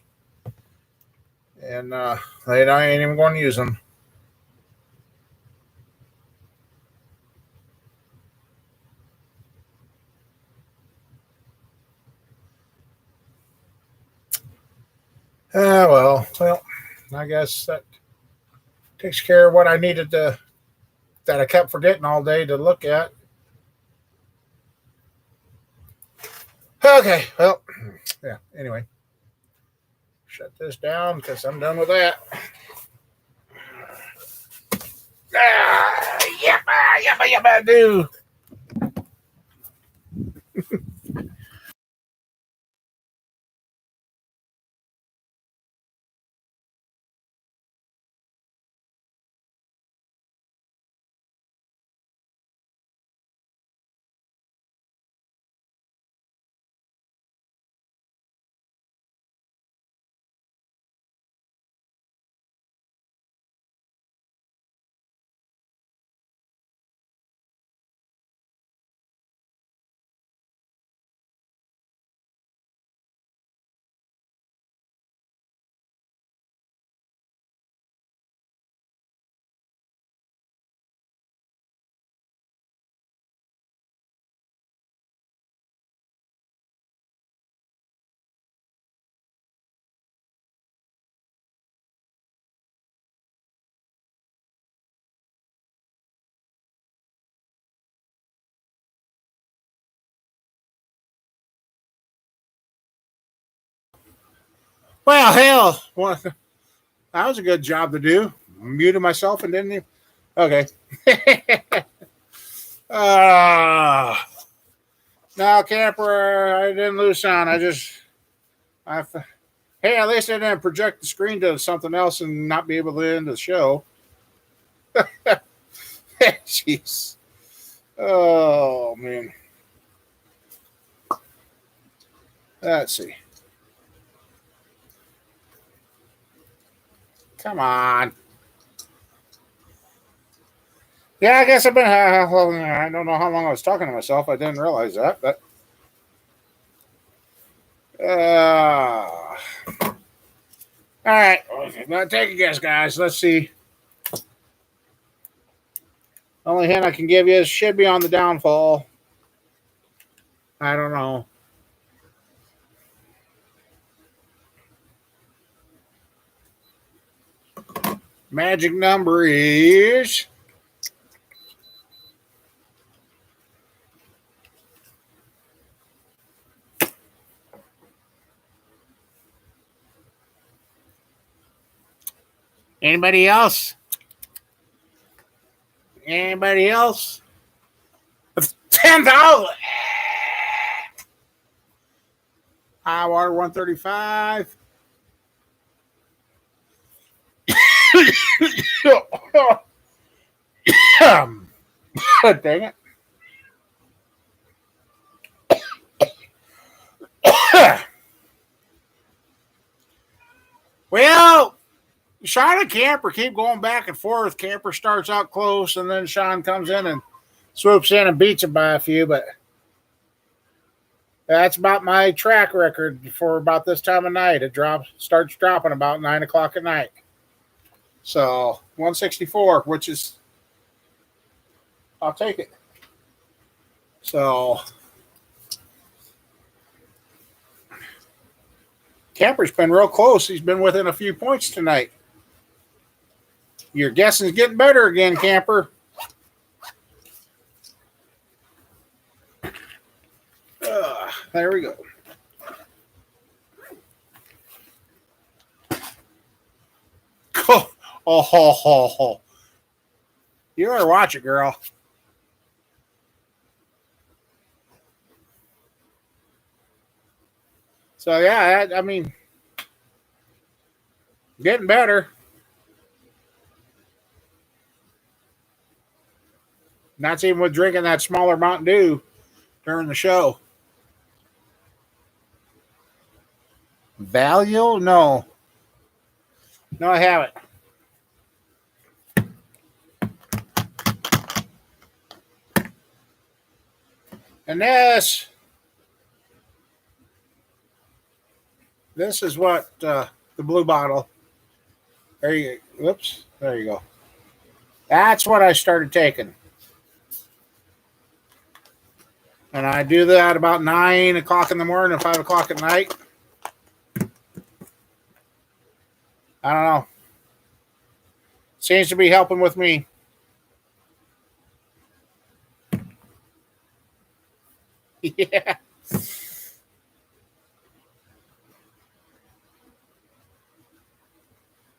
and they ain't even going to use them. Well, I guess that takes care of what I needed to that I kept forgetting all day to look at. Okay, well, yeah. Anyway, shut this down because I'm done with that. Yep, I do. Well, hell, that was a good job to do. Muted myself and didn't. Okay. No, camper, I didn't lose sound. Hey, at least I didn't project the screen to something else and not be able to end the show. Jeez. Oh, man. Let's see. Come on. Yeah, I guess I've been. I don't know how long I was talking to myself. I didn't realize that, but. All right. Now take a guess, guys. Let's see. Only hint I can give you is should be on the downfall. I don't know. Magic number is. Anybody else? Anybody else? 10,000. High water 135. Dang it. Well, Sean and Camper keep going back and forth. Camper starts out close, and then Sean comes in and swoops in and beats him by a few, but that's about my track record for about this time of night. It starts dropping about 9 o'clock at night. So 164, which is, I'll take it. So Camper's been real close. He's been within a few points tonight. Your guessing's getting better again, Camper. There we go. Oh. You better watch it, girl. So, yeah, I mean, getting better. Not even with drinking that smaller Mountain Dew during the show. Value? No. No, I haven't. And this is what the blue bottle. There you go. Whoops. There you go. That's what I started taking. And I do that about 9 o'clock in the morning and 5 o'clock at night. I don't know. Seems to be helping with me. Yeah.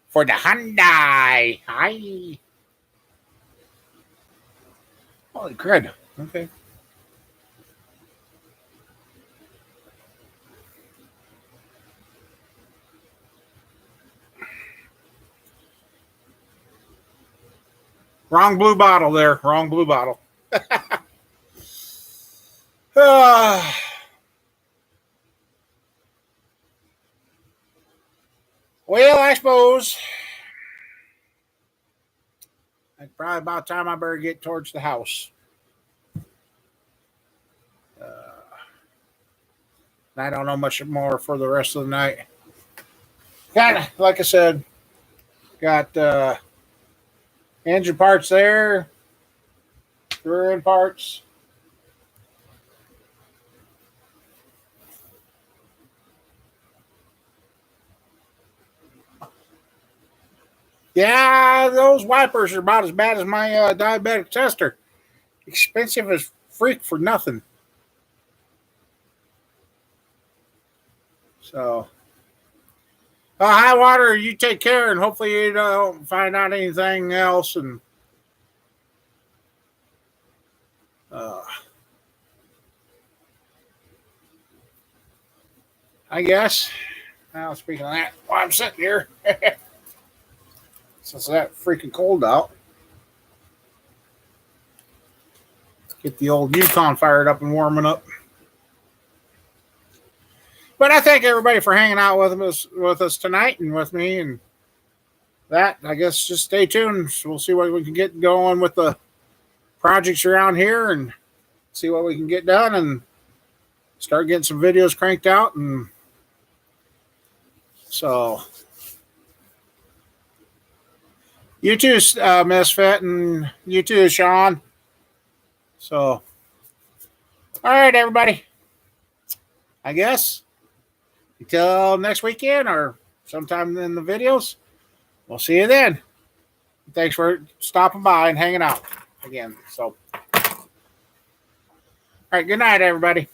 For the Hyundai. Hi. Holy crud. Okay. Wrong blue bottle there. Wrong blue bottle. Well, I suppose it's probably about time I better get towards the house. I don't know much more for the rest of the night. Kind of, like I said, got engine parts there, rear end parts. Yeah, those wipers are about as bad as my diabetic tester. Expensive as freak for nothing. So, High water, you take care, and hopefully you don't find out anything else. And uh, I guess, now speaking of that, while I'm sitting here, since it's that freaking cold out, get the old Yukon fired up and warming up. But I thank everybody for hanging out with us tonight and with me. And that, I guess, just stay tuned. We'll see what we can get going with the projects around here and see what we can get done and start getting some videos cranked out. And so, you too, Misfit, and you too, Sean. So, all right, everybody. I guess until next weekend or sometime in the videos, we'll see you then. Thanks for stopping by and hanging out again. So, all right, good night, everybody.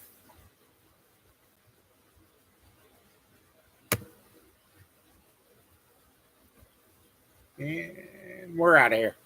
And we're out of here.